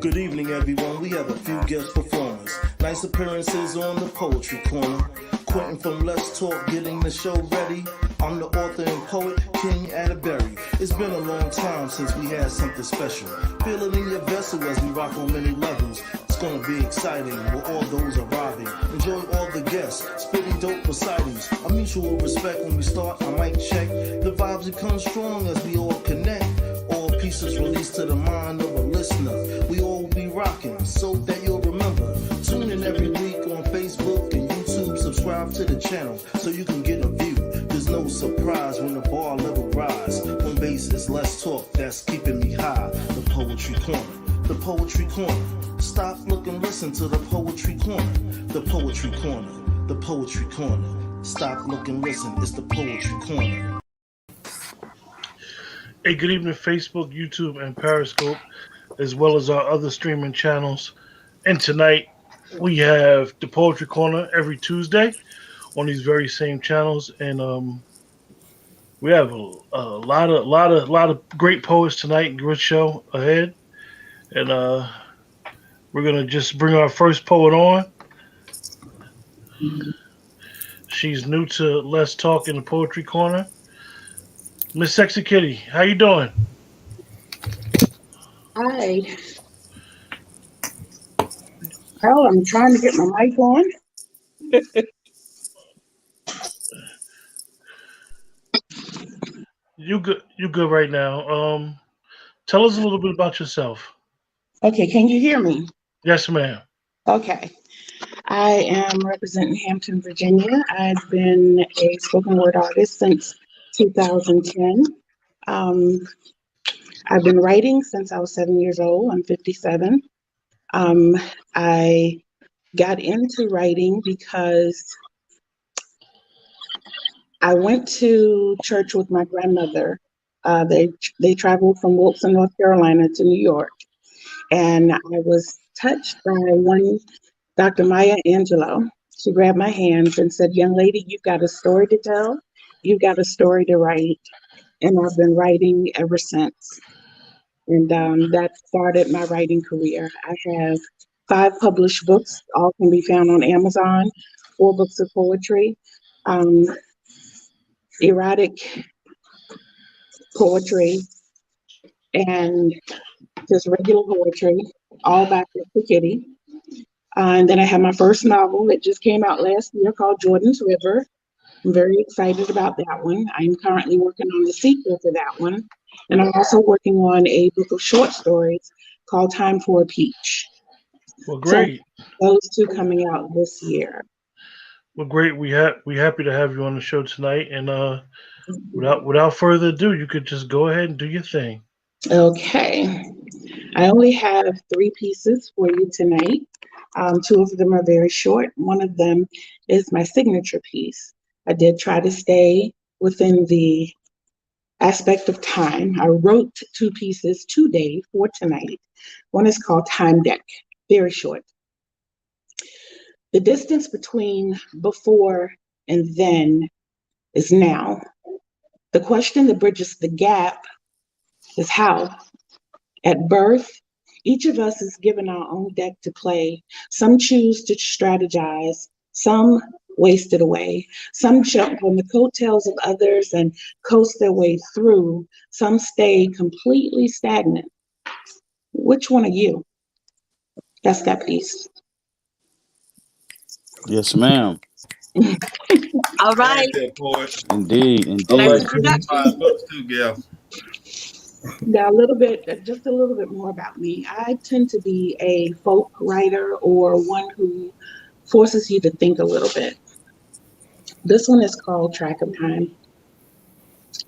Good evening, everyone. We have a few guest performers. Nice appearances on the Poetry Corner. Quentin from Let's Talk getting the show ready. I'm the author and poet, King Atterbury. It's been a long time since we had something special. Feel it in your vessel as we rock on many levels. It's gonna be exciting with all those arriving. Enjoy all the guests, spitting dope recitals. A mutual respect when we start, I might check. The vibes become strong as we all connect. All pieces released to the mind of a listener. We all be rocking, so that you'll remember. Tune in every week on Facebook and YouTube. Subscribe to the channel so you can get a view. There's no surprise when the bar level rise. Home base is Let's Talk, that's keeping me high. The Poetry Corner, the Poetry Corner. Stop, look, and listen to the Poetry Corner. The Poetry Corner, the Poetry Corner. Stop, look, and listen, it's the Poetry Corner. Hey, good evening, Facebook, YouTube, and Periscope, as well as our other streaming channels. And tonight, we have the Poetry Corner every Tuesday on these very same channels, and we have a lot of great poets tonight. Good show ahead, and we're gonna just bring our first poet on. She's new to Let's Talk in the Poetry Corner. Miss Sexy Kitty, how you doing? Hi. Well, I'm trying to get my mic on. You good right now. Tell us a little bit about yourself. Okay, can you hear me? Yes, ma'am. Okay. I am representing Hampton, Virginia. I've been a spoken word artist since 2010. I've been writing since I was 7 years old. I'm 57. I got into writing because I went to church with my grandmother. They traveled from Wilson, North Carolina to New York. And I was touched by one Dr. Maya Angelou. She grabbed my hands and said, "Young lady, you've got a story to tell. You've got a story to write." And I've been writing ever since. And that started my writing career. I have 5 published books. All can be found on Amazon. 4 books of poetry, erotic poetry, and just regular poetry, all by Sexy Kitty. And then I have my first novel that just came out last year called Jordan's River. I'm very excited about that one. I'm currently working on the sequel to that one. And I'm also working on a book of short stories called Time for a Peach. Well, great. So those 2 coming out this year. Well, great. We happy to have you on the show tonight. And without further ado, you could just go ahead and do your thing. Okay. I only have 3 pieces for you tonight. 2 of them are very short. One of them is my signature piece. I did try to stay within the aspect of time. I wrote 2 pieces today for tonight. One is called Time Deck, very short. The distance between before and then is now. The question that bridges the gap is how. At birth, each of us is given our own deck to play. Some choose to strategize, some waste it away. Some jump on the coattails of others and coast their way through. Some stay completely stagnant. Which one are you? That's that piece. Yes, ma'am. All right. Indeed. All right. Now, just a little bit more about me. I tend to be a folk writer or one who forces you to think a little bit. This one is called Track of Time.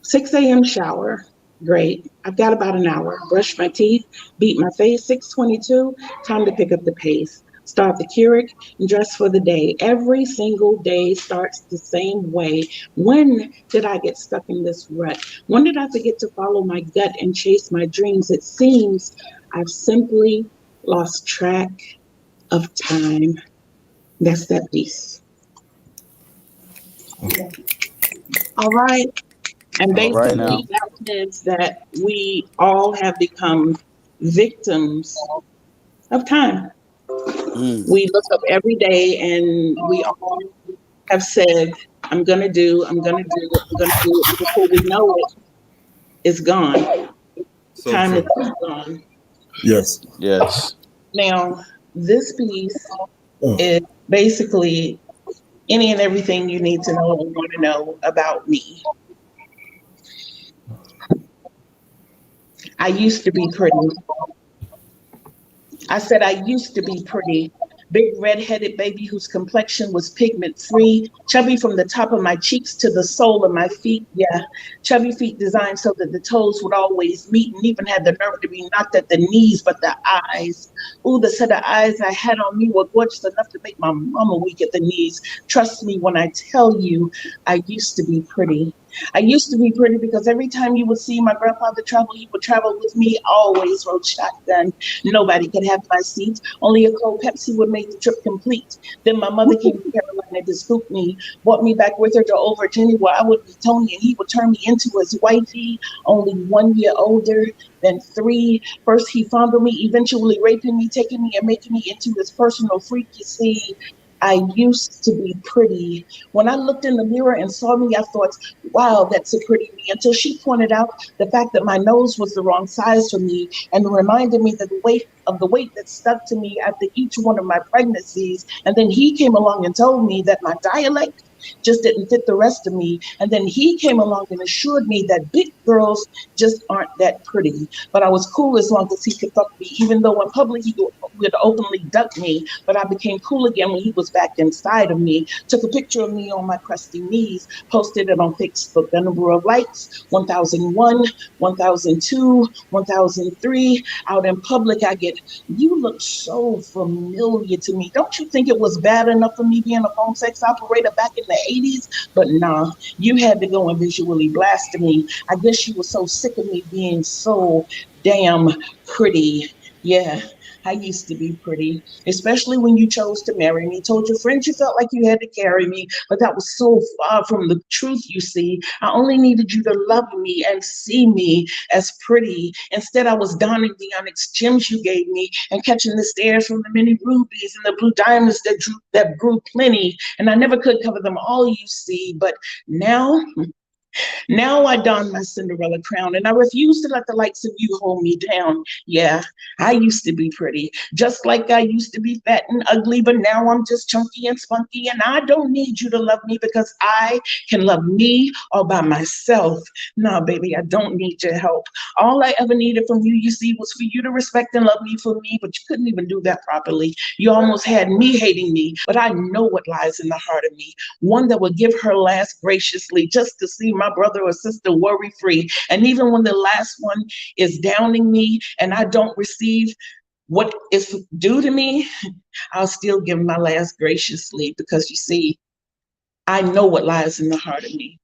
6 a.m. shower. Great. I've got about an hour. Brush my teeth, beat my face. 6:22. Time to pick up the pace. Start the Keurig and dress for the day. Every single day starts the same way. When did I get stuck in this rut? When did I forget to follow my gut and chase my dreams? It seems I've simply lost track of time. That's that piece. All right. And basically, that is that we all have become victims of time. Mm. We look up every day and we all have said, I'm gonna do, I'm gonna do it. And before we know it, it's gone. So Time is true. gone. Yes. Yes. Now, this piece Mm. is basically any and everything you need to know and want to know about me. I used to be pretty. I said I used to be pretty. Big red-headed baby whose complexion was pigment free, chubby from the top of my cheeks to the sole of my feet. Yeah, chubby feet designed so that the toes would always meet and even had the nerve to be knocked at the knees, but the eyes. Ooh, the set of eyes I had on me were gorgeous enough to make my mama weak at the knees. Trust me when I tell you, I used to be pretty. I used to be pretty because every time you would see my grandfather travel, he would travel with me, always rode shotgun. Nobody could have my seat. Only a cold Pepsi would make the trip complete. Then my mother came to Carolina to scoop me, brought me back with her to Old Virginia, where I would be Tony and he would turn me into his wifey, only 1 year older than three. First he fondled me, eventually raping me, taking me and making me into his personal freak. You see, I used to be pretty. When I looked in the mirror and saw me, I thought, wow, that's a pretty me. Until she pointed out the fact that my nose was the wrong size for me and reminded me that the weight that stuck to me after each one of my pregnancies. And then he came along and told me that my dialect just didn't fit the rest of me. And then he came along and assured me that big girls just aren't that pretty. But I was cool as long as he could fuck me, even though in public he would openly duck me. But I became cool again when he was back inside of me. Took a picture of me on my crusty knees, posted it on Facebook. The number of likes, 1001, 1002, 1003. Out in public, I get, you look so familiar to me. Don't you think it was bad enough for me being a phone sex operator back in the 80s? But nah, you had to go and visually blast me. I guess you were so sick of me being so damn pretty. Yeah, I used to be pretty, especially when you chose to marry me. Told your friends you felt like you had to carry me, but that was so far from the truth, you see. I only needed you to love me and see me as pretty. Instead, I was donning the onyx gems you gave me and catching the stares from the many rubies and the blue diamonds that grew plenty. And I never could cover them all, you see. But now, now I don my Cinderella crown and I refuse to let the likes of you hold me down. Yeah, I used to be pretty, just like I used to be fat and ugly, but now I'm just chunky and spunky and I don't need you to love me because I can love me all by myself. Nah, baby, I don't need your help. All I ever needed from you, you see, was for you to respect and love me for me, but you couldn't even do that properly. You almost had me hating me, but I know what lies in the heart of me. One that would give her last graciously just to see my brother or sister worry free. And even when the last one is downing me and I don't receive what is due to me, I'll still give my last graciously because you see, I know what lies in the heart of me.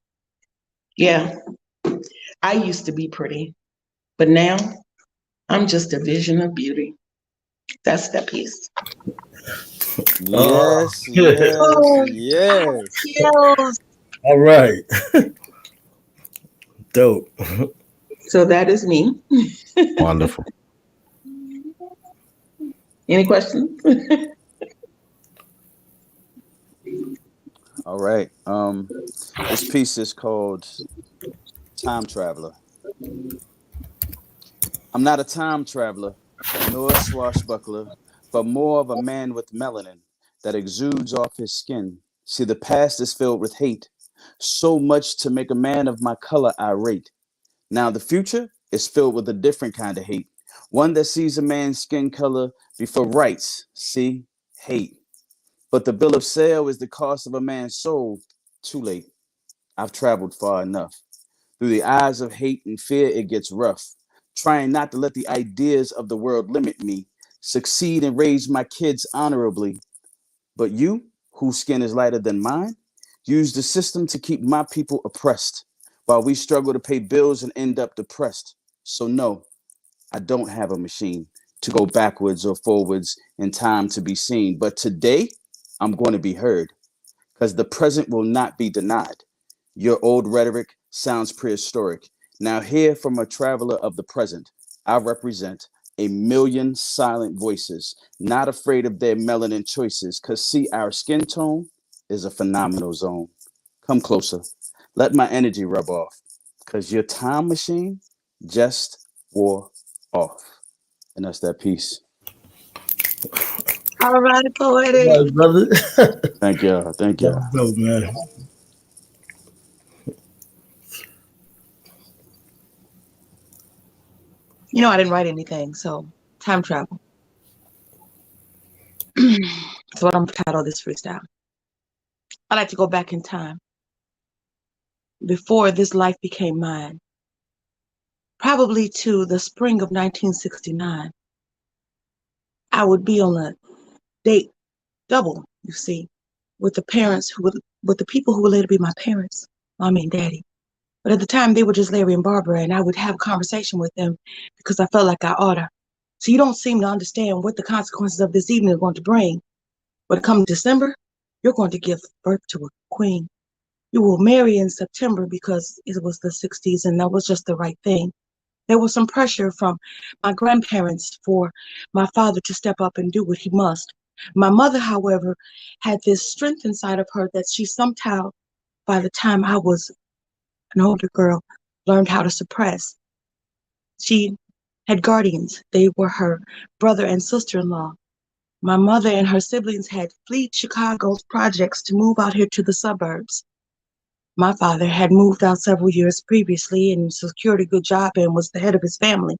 Yeah, I used to be pretty, but now I'm just a vision of beauty. That's that piece. Uh, Yes. Yes. Yes. Skills. all right. Dope. So that is me. Wonderful. Any questions? All right. This piece is called Time Traveler. I'm not a time traveler, nor a swashbuckler, but more of a man with melanin that exudes off his skin. See, the past is filled with hate, so much to make a man of my color irate. Now, the future is filled with a different kind of hate, one that sees a man's skin color before rights. See, hate. But the bill of sale is the cost of a man's soul. Too late. I've traveled far enough. Through the eyes of hate and fear, it gets rough. Trying not to let the ideas of the world limit me, succeed and raise my kids honorably. But you, whose skin is lighter than mine, use the system to keep my people oppressed, while we struggle to pay bills and end up depressed. So, no, I don't have a machine to go backwards or forwards in time to be seen. But today, I'm going to be heard because the present will not be denied. Your old rhetoric sounds prehistoric. Now, hear from a traveler of the present. I represent A million silent voices, not afraid of their melanin choices. Cause see, our skin tone is a phenomenal zone. Come closer. Let my energy rub off. Cause your time machine just wore off. And that's that piece. All right, poetic. Right, brother. Thank y'all. Thank y'all. That's dope, man. You know, I didn't write anything, so time travel. That's what I'm titled this freestyle. I like to go back in time before this life became mine, probably to the spring of 1969. I would be on a date double, you see, with the parents with the people who would later be my parents, mommy and daddy. But at the time, they were just Larry and Barbara, and I would have a conversation with them because I felt like I oughta. So you don't seem to understand what the consequences of this evening are going to bring. When it comes December, you're going to give birth to a queen. You will marry in September because it was the 60s and that was just the right thing. There was some pressure from my grandparents for my father to step up and do what he must. My mother, however, had this strength inside of her that she somehow, by the time I was an older girl, learned how to suppress. She had guardians. They were her brother and sister-in-law. My mother and her siblings had fled Chicago's projects to move out here to the suburbs. My father had moved out several years previously and secured a good job and was the head of his family.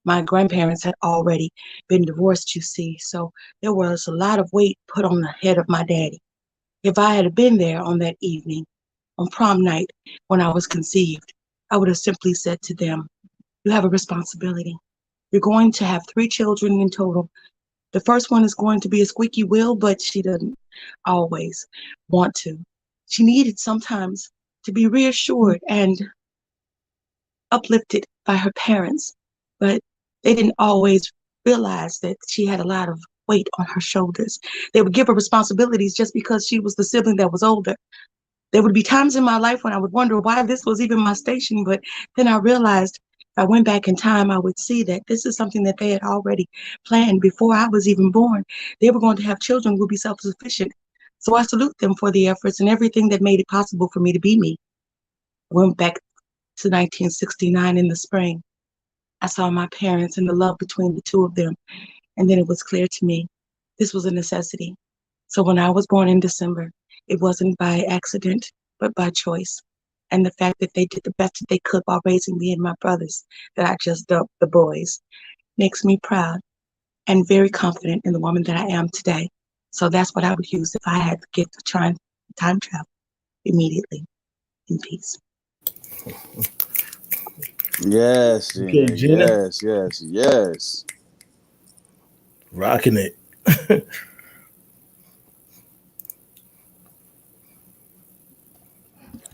My grandparents had already been divorced, you see, so there was a lot of weight put on the head of my daddy. If I had been there on that evening, on prom night, when I was conceived, I would have simply said to them, you have a responsibility. You're going to have 3 children in total. The first one is going to be a squeaky wheel, but she doesn't always want to. She needed sometimes to be reassured and uplifted by her parents, but they didn't always realize that she had a lot of weight on her shoulders. They would give her responsibilities just because she was the sibling that was older. There would be times in my life when I would wonder why this was even my station, but then I realized if I went back in time, I would see that this is something that they had already planned before I was even born. They were going to have children who would be self-sufficient. So I salute them for the efforts and everything that made it possible for me to be me. I went back to 1969 in the spring. I saw my parents and the love between the two of them, and then it was clear to me this was a necessity. So when I was born in December, it wasn't by accident, but by choice. And the fact that they did the best that they could while raising me and my brothers, that I just dubbed the boys, makes me proud and very confident in the woman that I am today. So that's what I would use if I had the gift of trying time travel immediately. In peace. Yes, Gina. Okay, Gina. Yes. Rocking it.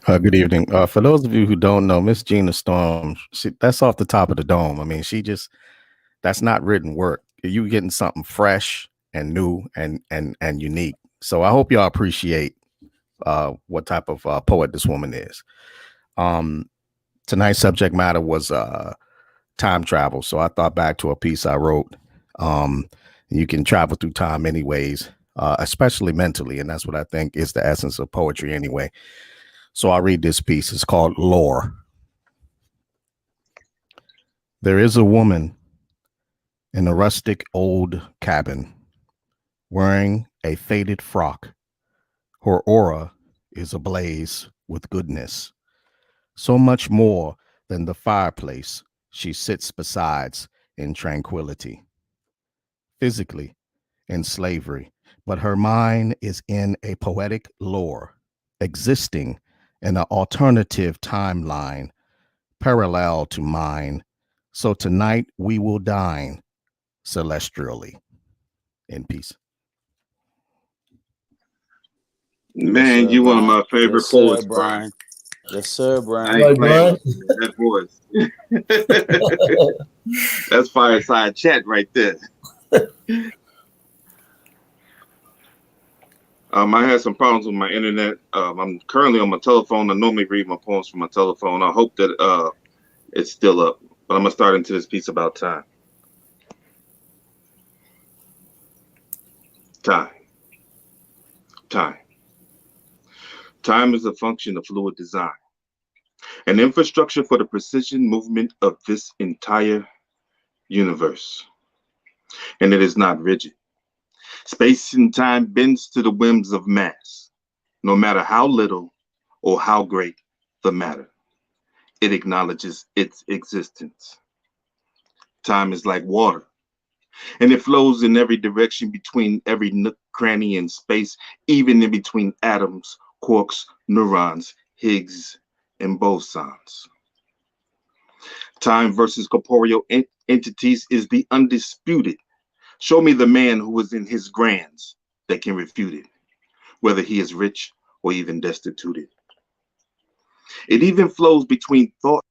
Good evening. For those of you who don't know, Miss Gina Storm, that's off the top of the dome. I mean, that's not written work. You getting something fresh and new and unique. So I hope y'all appreciate what type of poet this woman is. Tonight's subject matter was time travel. So I thought back to a piece I wrote. You can travel through time anyways, especially mentally. And that's what I think is the essence of poetry anyway. So I'll read this piece. It's called Lore. There is a woman in a rustic old cabin wearing a faded frock. Her aura is ablaze with goodness. So much more than the fireplace she sits beside in tranquility. Physically in slavery, but her mind is in a poetic lore, existing in an alternative timeline parallel to mine. So tonight we will dine celestially. In peace. Man, Sir, you one of Brian. my favorite Yes, sir, poets, Brian. Brian. Yes, sir, I Brian. ain't playing that voice. That's fireside chat right there. I had some problems with my internet. I'm currently on my telephone. I normally read my poems from my telephone. I hope that it's still up. But I'm gonna start into this piece about time. Time. Time. Time is a function of fluid design, an infrastructure for the precision movement of this entire universe. And it is not rigid. Space and time bends to the whims of mass, no matter how little or how great the matter. It acknowledges its existence. Time is like water, and it flows in every direction between every nook, cranny in space, even in between atoms, quarks, neurons, Higgs, and bosons. Time versus corporeal entities is the undisputed. Show me the man who is in his grands that can refute it, whether he is rich or even destituted. It even flows between thought.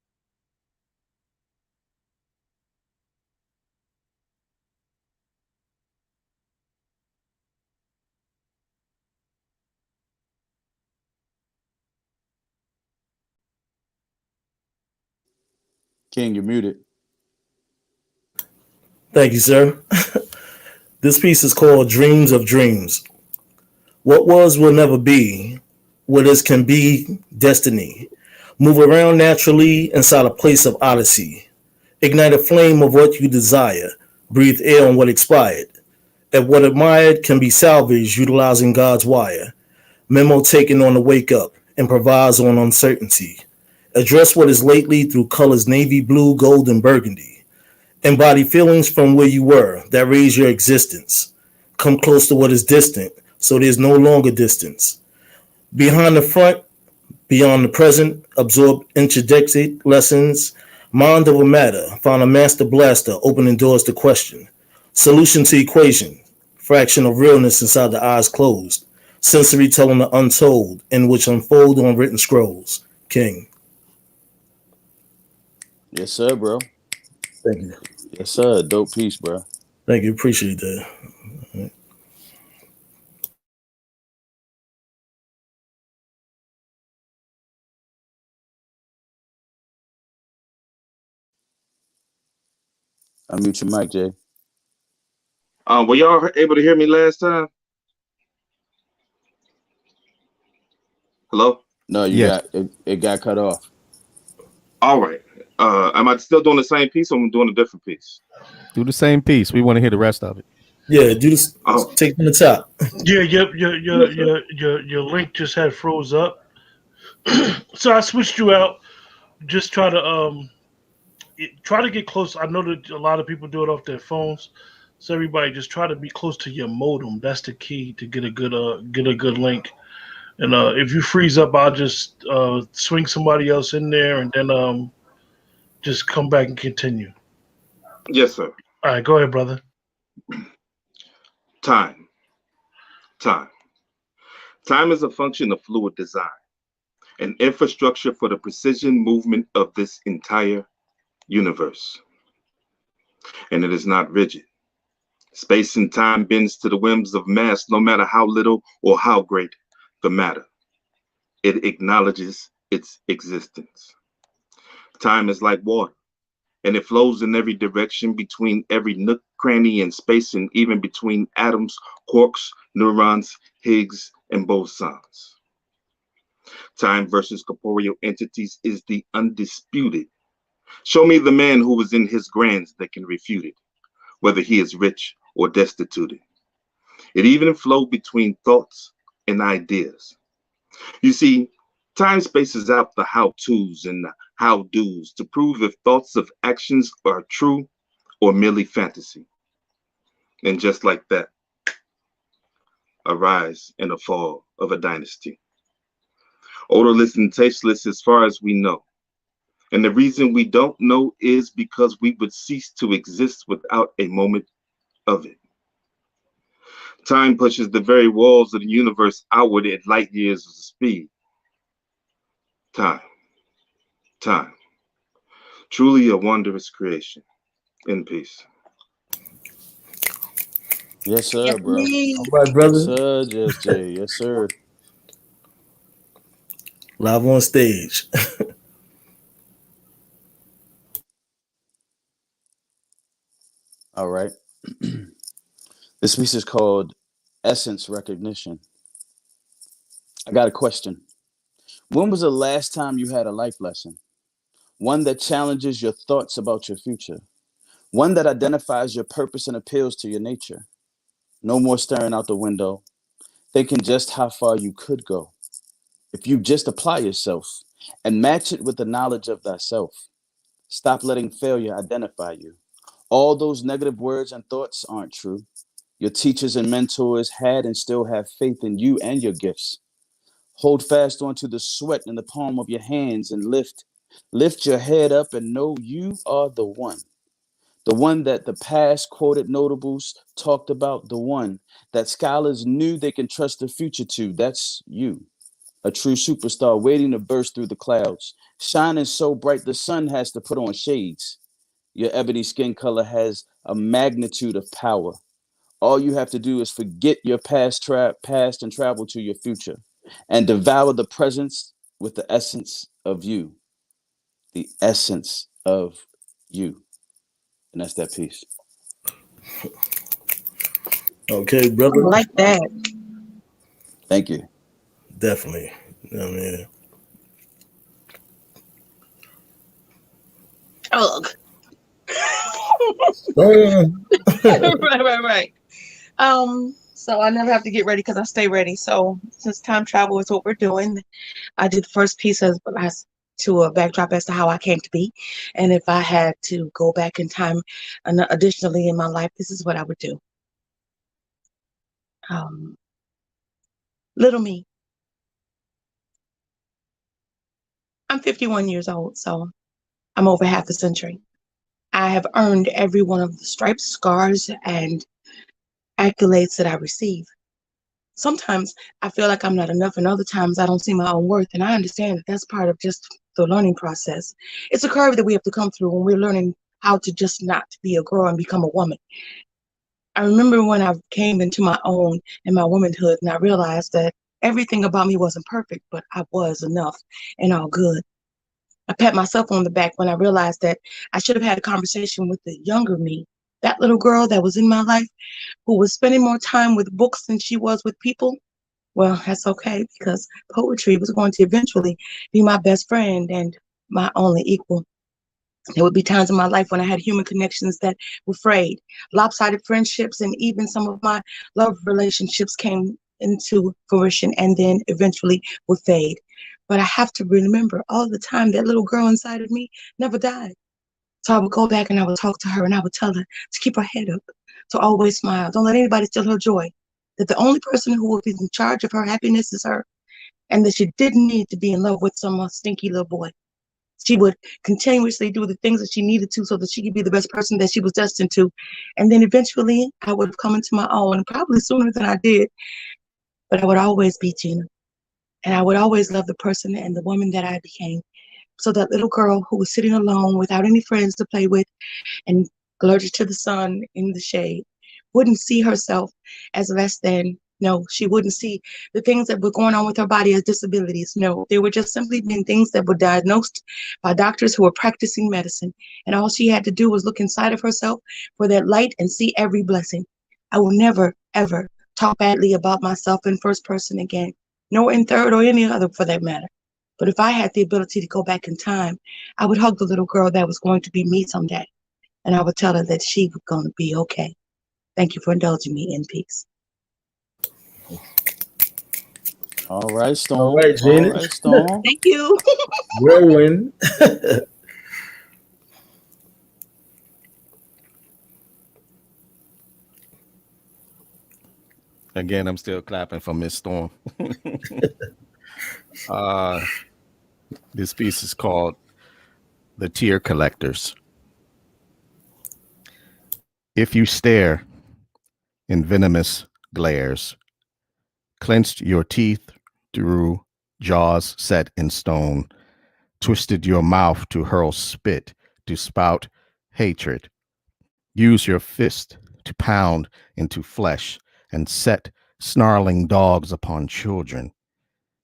King, you're muted. Thank you, sir. This piece is called Dreams of Dreams. What was will never be. What is can be destiny. Move around naturally inside a place of odyssey. Ignite a flame of what you desire. Breathe air on what expired. If what admired can be salvaged utilizing God's wire. Memo taken on the wake up. Improvise on uncertainty. Address what is lately through colors navy blue, gold, and burgundy. Embody feelings from where you were that raise your existence. Come close to what is distant, so there's no longer distance. Behind the front, beyond the present, absorb interdicted lessons. Mind over matter, found a master blaster, opening doors to question. Solution to equation, fraction of realness inside the eyes closed. Sensory telling the untold, in which unfold on written scrolls. King. Yes, sir, bro. Thank you. Yes, sir. Dope piece, bro. Thank you. Appreciate that. Unmute your mic, Jay. Were y'all able to hear me last time? Hello? No, you Yes. got it got cut off. All right. Am I still doing the same piece or am I doing a different piece? Do the same piece. We want to hear the rest of it. Yeah, do this. Oh, Take from the top. Yeah, yep, yes, sir. your link just had froze up. So I switched you out. Just try to get close. I know that a lot of people do it off their phones. So everybody just try to be close to your modem. That's the key to get a good link. And if you freeze up, I'll just swing somebody else in there and then just come back and continue. Yes, sir. All right, go ahead, brother. Time. Time. Time is a function of fluid design, an infrastructure for the precision movement of this entire universe. And it is not rigid. Space and time bends to the whims of mass, no matter how little or how great the matter. It acknowledges its existence. Time is like water, and it flows in every direction between every nook, cranny in space, and even between atoms, quarks, neurons, Higgs, and bosons. Time versus corporeal entities is the undisputed. Show me the man who was in his grands that can refute it, whether he is rich or destituted. It even flowed between thoughts and ideas. You see, time spaces out the how-tos and the how-dos to prove if thoughts of actions are true or merely fantasy. And just like that, a rise and a fall of a dynasty. Odorless and tasteless as far as we know. And the reason we don't know is because we would cease to exist without a moment of it. Time pushes the very walls of the universe outward at light years of speed. Time. Time. Truly a wondrous creation. In peace. Yes, sir, Yes, bro. All indeed. right, Yes, brother. sir, Just Jay. Yes, sir. Live on stage. All right. This piece is called essence recognition. I got a question. When was the last time you had a life lesson? One that challenges your thoughts about your future. One that identifies your purpose and appeals to your nature. No more staring out the window, thinking just how far you could go. If you just apply yourself and match it with the knowledge of thyself, stop letting failure identify you. All those negative words and thoughts aren't true. Your teachers and mentors had and still have faith in you and your gifts. Hold fast onto the sweat in the palm of your hands and lift your head up and know you are the one. The one that the past quoted notables talked about, the one that scholars knew they can trust the future to. That's you, a true superstar waiting to burst through the clouds, shining so bright the sun has to put on shades. Your ebony skin color has a magnitude of power. All you have to do is forget your past and travel to your future and devour the presence with the essence of you, the essence of you. And that's that piece. Okay, I brother. like that. Thank you. Definitely. I mean, Ugh. Right. So I never have to get ready because I stay ready. So since time travel is what we're doing, I did the first piece as to a backdrop as to how I came to be. And if I had to go back in time, and additionally in my life, this is what I would do. Little me. I'm 51 years old, so I'm over half a century. I have earned every one of the stripes, scars, and accolades that I receive. Sometimes I feel like I'm not enough, and other times I don't see my own worth. And I understand that that's part of just the learning process. It's a curve that we have to come through when we're learning how to just not be a girl and become a woman. I remember when I came into my own in my womanhood, and I realized that everything about me wasn't perfect, but I was enough and all good. I pat myself on the back when I realized that I should have had a conversation with the younger me, that little girl that was in my life who was spending more time with books than she was with people. Well, that's okay because poetry was going to eventually be my best friend and my only equal. There would be times in my life when I had human connections that were frayed, lopsided friendships, and even some of my love relationships came into fruition and then eventually would fade. But I have to remember all the time that little girl inside of me never died. So I would go back and I would talk to her and I would tell her to keep her head up, to always smile. Don't let anybody steal her joy. That the only person who will be in charge of her happiness is her. And that she didn't need to be in love with some stinky little boy. She would continuously do the things that she needed to so that she could be the best person that she was destined to. And then eventually I would have come into my own, probably sooner than I did. But I would always be Gina. And I would always love the person and the woman that I became. So that little girl who was sitting alone without any friends to play with and allergic to the sun in the shade wouldn't see herself as less than. No, she wouldn't see the things that were going on with her body as disabilities. No, they were just simply being things that were diagnosed by doctors who were practicing medicine. And all she had to do was look inside of herself for that light and see every blessing. I will never, ever talk badly about myself in first person again, nor in third or any other for that matter. But if I had the ability to go back in time, I would hug the little girl that was going to be me someday. And I would tell her that she was going to be okay. Thank you for indulging me in peace. All right, Storm. All right, Gina. All right, Storm. Thank you. whirlwind. Again, I'm still clapping for Miss Storm. This piece is called The Tear Collectors. If you stare in venomous glares, clenched your teeth through jaws set in stone, twisted your mouth to hurl spit, to spout hatred, use your fist to pound into flesh and set snarling dogs upon children,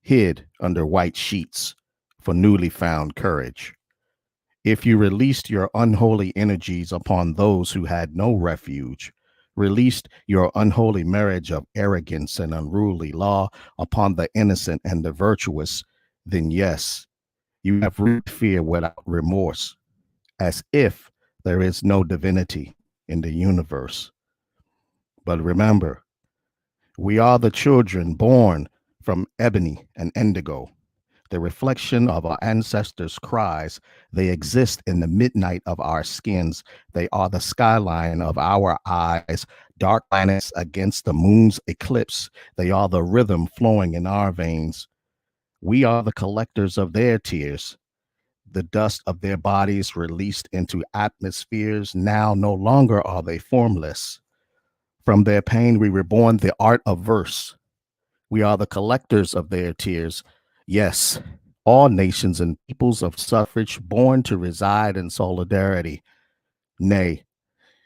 hid under white sheets for newly found courage. If you released your unholy energies upon those who had no refuge, released your unholy marriage of arrogance and unruly law upon the innocent and the virtuous, then yes, you have reaped fear without remorse, as if there is no divinity in the universe. But remember, we are the children born from ebony and indigo, the reflection of our ancestors' cries. They exist in the midnight of our skins. They are the skyline of our eyes, dark planets against the moon's eclipse. They are the rhythm flowing in our veins. We are the collectors of their tears, the dust of their bodies released into atmospheres. Now no longer are they formless. From their pain, we reborn the art of verse. We are the collectors of their tears. Yes, all nations and peoples of suffrage born to reside in solidarity. Nay,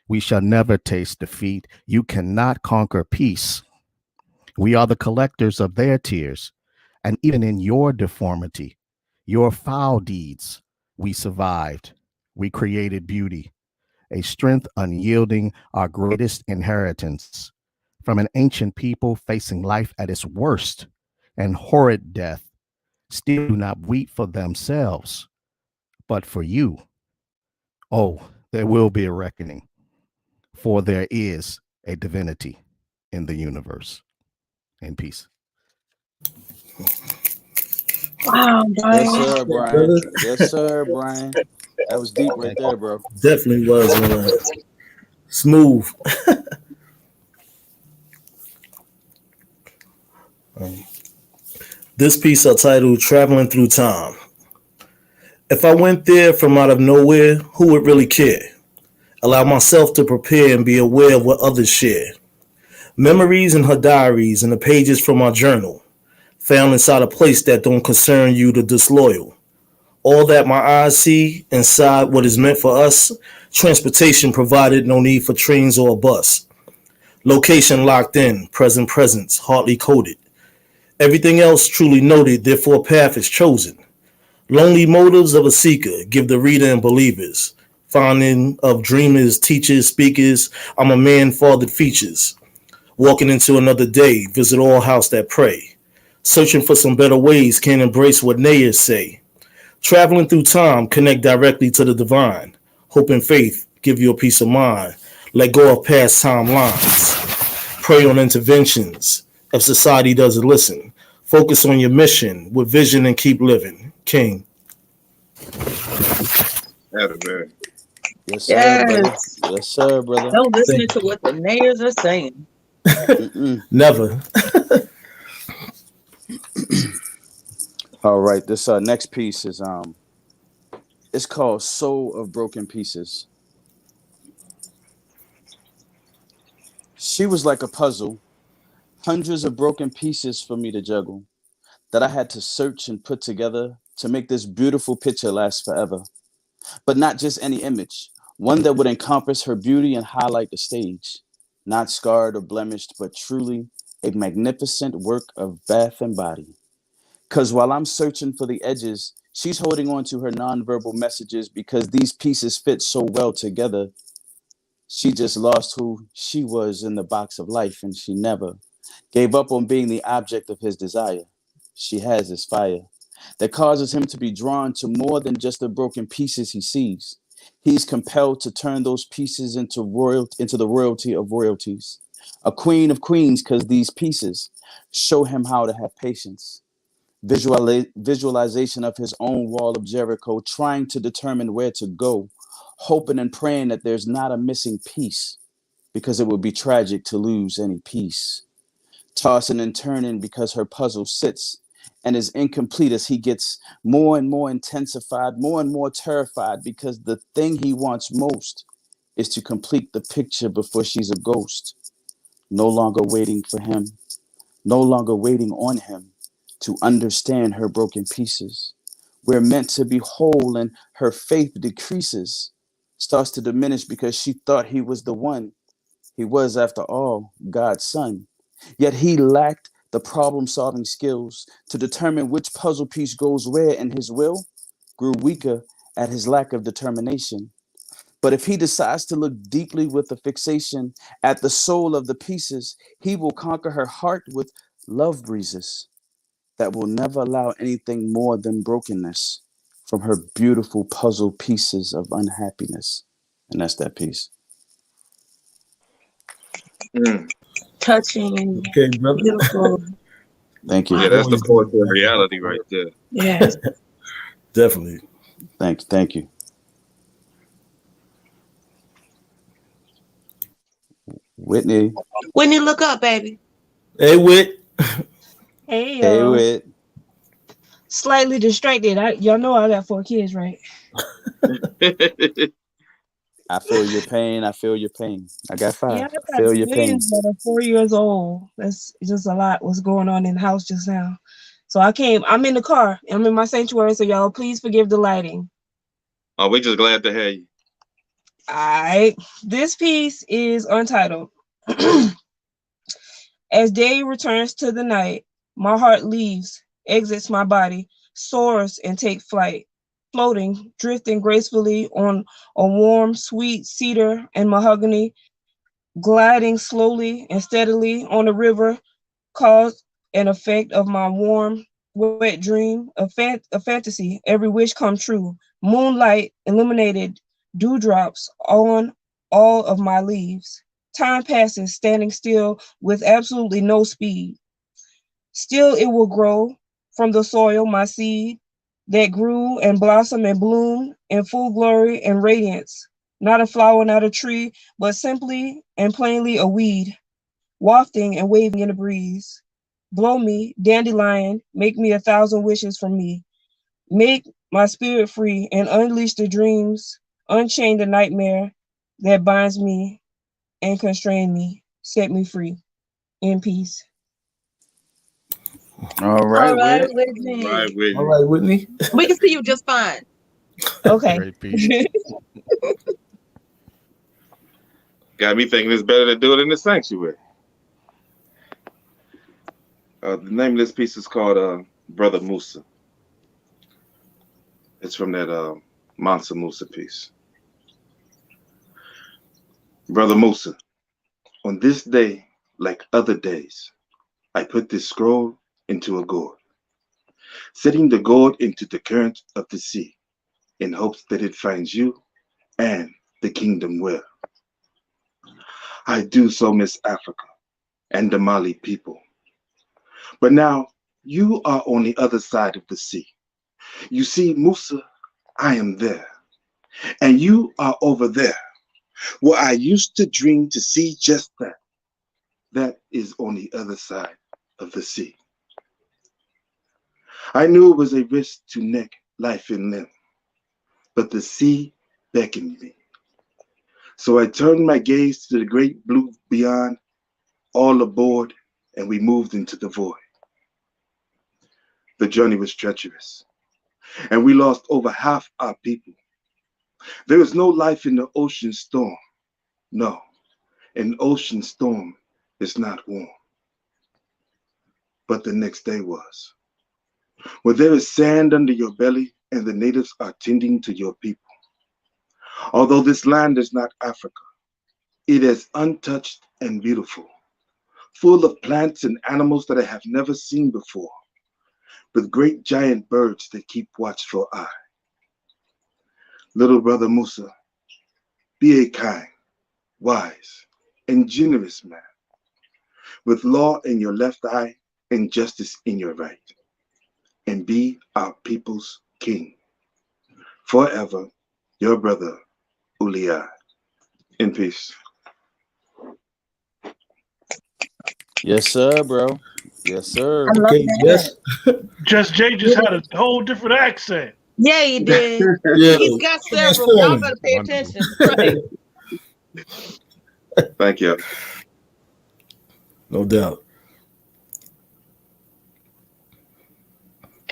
we shall never taste defeat. You cannot conquer peace. We are the collectors of their tears. And even in your deformity, your foul deeds, we survived. We created beauty, a strength unyielding, our greatest inheritance. From an ancient people facing life at its worst and horrid death, still do not weep for themselves, but for you. Oh, there will be a reckoning, for there is a divinity in the universe. In peace. Wow, Yes, Brian. sir, Brian. Brother, Yes, sir, Brian. That was deep right there, bro. definitely was smooth. This piece I titled Traveling Through Time. If I went there from out of nowhere, who would really care? Allow myself to prepare and be aware of what others share. Memories in her diaries and the pages from our journal, found inside a place that don't concern you, the disloyal. All that my eyes see inside what is meant for us, transportation provided, no need for trains or a bus. Location locked in, present presence, hardly coded. Everything else truly noted, therefore path is chosen. Lonely motives of a seeker give the reader and believers. Finding of dreamers, teachers, speakers, I'm a man fathered features. Walking into another day, visit all house that pray. Searching for some better ways, can't embrace what nayers say. Traveling through time, connect directly to the divine. Hope and faith give you a peace of mind. Let go of past timelines. Pray on interventions if society doesn't listen. Focus on your mission with vision and keep living. King. Man. Yes, sir, brother. Yes. Yes, sir, brother. No listening to what the neighbors are saying. Mm-mm. Never. All right, this next piece is it's called Soul of Broken Pieces. She was like a puzzle, hundreds of broken pieces for me to juggle, that I had to search and put together to make this beautiful picture last forever. But not just any image, one that would encompass her beauty and highlight the stage. Not scarred or blemished, but truly a magnificent work of bath and body. Because while I'm searching for the edges, she's holding on to her nonverbal messages because these pieces fit so well together. She just lost who she was in the box of life, and she never gave up on being the object of his desire. She has his fire that causes him to be drawn to more than just the broken pieces he sees. He's compelled to turn those pieces into the royalty of royalties, a queen of queens, because these pieces show him how to have patience. Visualization of his own wall of Jericho, trying to determine where to go, hoping and praying that there's not a missing piece, because it would be tragic to lose any piece. Tossing and turning because her puzzle sits and is incomplete as he gets more and more intensified, more and more terrified, because the thing he wants most is to complete the picture before she's a ghost, no longer waiting for him, no longer waiting on him to understand her broken pieces. We're meant to be whole, and her faith decreases, starts to diminish because she thought he was the one. He was, after all, God's son. Yet he lacked the problem solving skills to determine which puzzle piece goes where, and his will grew weaker at his lack of determination. But if he decides to look deeply with a fixation at the soul of the pieces, he will conquer her heart with love breezes that will never allow anything more than brokenness from her beautiful puzzle pieces of unhappiness. And that's that piece. Mm. Touching, Okay, brother. beautiful. Thank you. Yeah, that's the Always poetry of good. reality right there. Yes. Definitely. Thank you. Thank you. Whitney. Whitney, look up, baby. Hey, Whit. Hey, Hey, Whit. slightly distracted. Y'all know I got 4 kids, right? I feel your pain. I feel your pain. I got 5. Yeah, I I got feel your pain. twins that are 4 years old. That's just a lot what's going on in the house just now. So I'm in the car. I'm in my sanctuary, so y'all please forgive the lighting. Oh, we're just glad to have you. All right. This piece is untitled. As day returns to the night, my heart leaves, exits my body, soars and takes flight, floating, drifting gracefully on a warm, sweet cedar and mahogany, gliding slowly and steadily on the river, cause and effect of my warm, wet dream, a fantasy, every wish come true, moonlight illuminated dewdrops on all of my leaves. Time passes, standing still with absolutely no speed. Still it will grow from the soil, my seed, that grew and blossomed and bloomed in full glory and radiance. Not a flower, not a tree, but simply and plainly a weed, wafting and waving in the breeze. Blow me, dandelion, make me 1,000 wishes from me. Make my spirit free and unleash the dreams, unchain the nightmare that binds me and constrain me. Set me free. In peace. All All right, right, Whit. Whitney. Right with All you. right, Whitney. We can see you just fine. Okay. Great piece. Got me thinking it's better to do it in the sanctuary. The name of this piece is called Brother Musa. It's from that Mansa Musa piece. Brother Musa, on this day, like other days, I put this scroll into a gourd, setting the gourd into the current of the sea, in hopes that it finds you and the kingdom well. I do so miss Africa and the Mali people. But now you are on the other side of the sea. You see, Musa, I am there, and you are over there, where I used to dream to see just that. That is on the other side of the sea. I knew it was a risk to neck, life, and limb, but the sea beckoned me. So I turned my gaze to the great blue beyond, all aboard, and we moved into the void. The journey was treacherous, and we lost over half our people. There is no life in the ocean storm. No, an ocean storm is not warm. But the next day was. Where there is sand under your belly and the natives are tending to your people. Although this land is not Africa, it is untouched and beautiful, full of plants and animals that I have never seen before, with great giant birds that keep watchful eye. Little brother Musa, be a kind, wise, and generous man, with law in your left eye and justice in your right, and be our people's king. Forever, your brother, Uliah. In peace. Yes, sir, bro. Yes, sir. I love Okay, that. yes. Just Jay just had a whole different accent. Yeah, he did. Yeah. He's got several. Y'all Transforming. better pay Wonderful. attention. Right. Thank you. No doubt.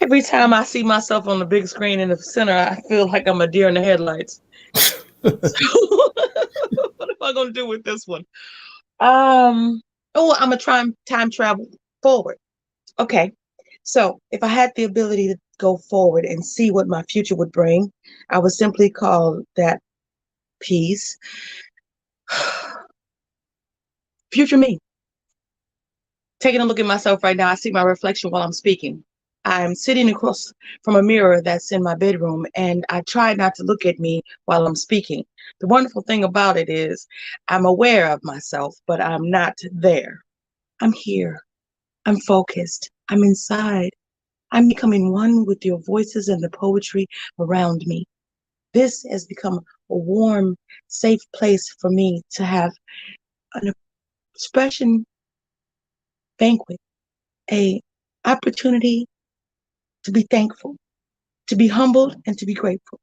Every time I see myself on the big screen in the center, I feel like I'm a deer in the headlights. So, what am I gonna do with this one? Oh, I'm gonna try and time travel forward. Okay. So if I had the ability to go forward and see what my future would bring, I would simply call that piece, future me. Taking a look at myself right now, I see my reflection while I'm speaking. I'm sitting across from a mirror that's in my bedroom, and I try not to look at me while I'm speaking. The wonderful thing about it is I'm aware of myself, but I'm not there. I'm here. I'm focused. I'm inside. I'm becoming one with your voices and the poetry around me. This has become a warm, safe place for me to have an expression banquet, a opportunity to be thankful, to be humbled, and to be grateful.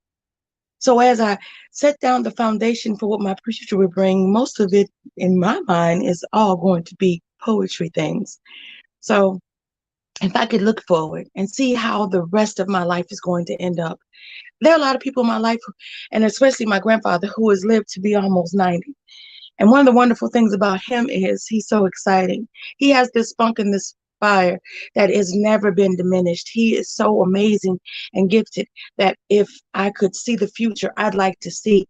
So as I set down the foundation for what my future will bring, most of it in my mind is all going to be poetry things. So if I could look forward and see how the rest of my life is going to end up, there are a lot of people in my life, and especially my grandfather, who has lived to be almost 90. And one of the wonderful things about him is he's so exciting. He has this spunk and this fire that has never been diminished. He is so amazing and gifted that if I could see the future, I'd like to see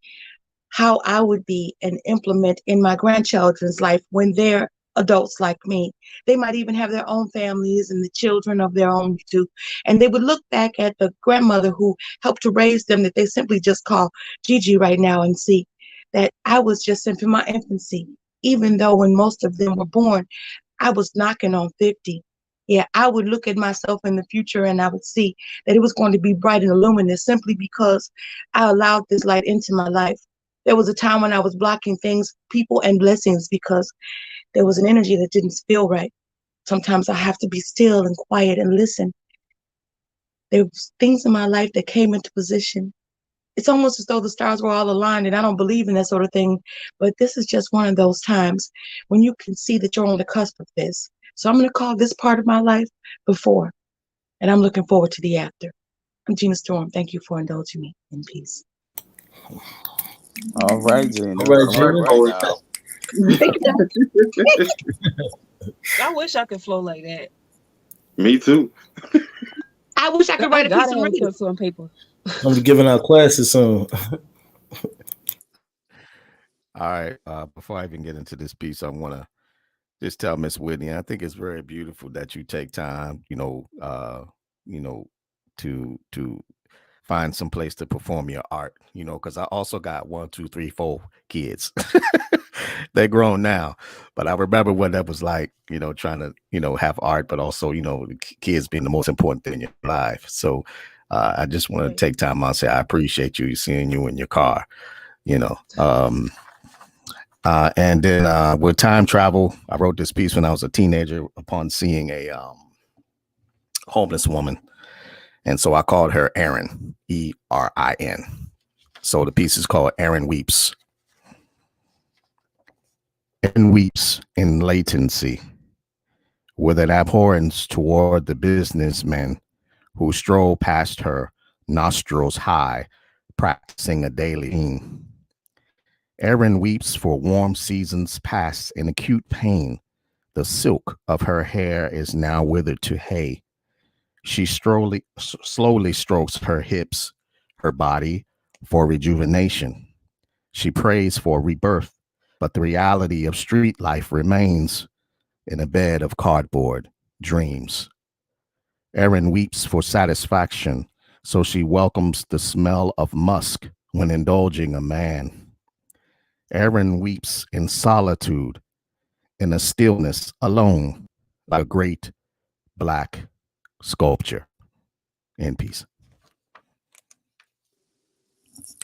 how I would be and implement in my grandchildren's life when they're adults like me. They might even have their own families and the children of their own too. And they would look back at the grandmother who helped to raise them, that they simply just call Gigi right now, and see that I was just in my infancy, even though when most of them were born, I was knocking on 50. Yeah, I would look at myself in the future and I would see that it was going to be bright and luminous simply because I allowed this light into my life. There was a time when I was blocking things, people, and blessings because there was an energy that didn't feel right. Sometimes I have to be still and quiet and listen. There was things in my life that came into position. It's almost as though the stars were all aligned, and I don't believe in that sort of thing, but this is just one of those times when you can see that you're on the cusp of this. So I'm going to call this part of my life before, and I'm looking forward to the after. I'm Gina Storm. Thank you for indulging me. In peace. All right, Gina. All right, All right, Gina. poet. I wish I could flow like that. Me too. I wish I could write a piece gotta of have radio. pencil and paper. I'm giving out classes soon. All right. Before I even get into this piece, I want to just tell Miss Whitney, I think it's very beautiful that you take time, to find some place to perform your art, because I also got 1, 2, 3, 4 kids. They're grown now, but I remember what that was like, trying to, have art, but also, the kids being the most important thing in your life. So I just want to take time out and say, I appreciate you seeing you in your car, and then with time travel, I wrote this piece when I was a teenager upon seeing a homeless woman. And so I called her Erin, Erin. So the piece is called Erin Weeps. Erin weeps in latency with an abhorrence toward the businessmen who stroll past her, nostrils high, practicing a daily theme. Erin weeps for warm seasons past in acute pain. The silk of her hair is now withered to hay. She slowly strokes her hips, her body, for rejuvenation. She prays for rebirth, but the reality of street life remains in a bed of cardboard dreams. Erin weeps for satisfaction, so she welcomes the smell of musk when indulging a man. Erin weeps in solitude, in a stillness alone, like a great black sculpture. In peace.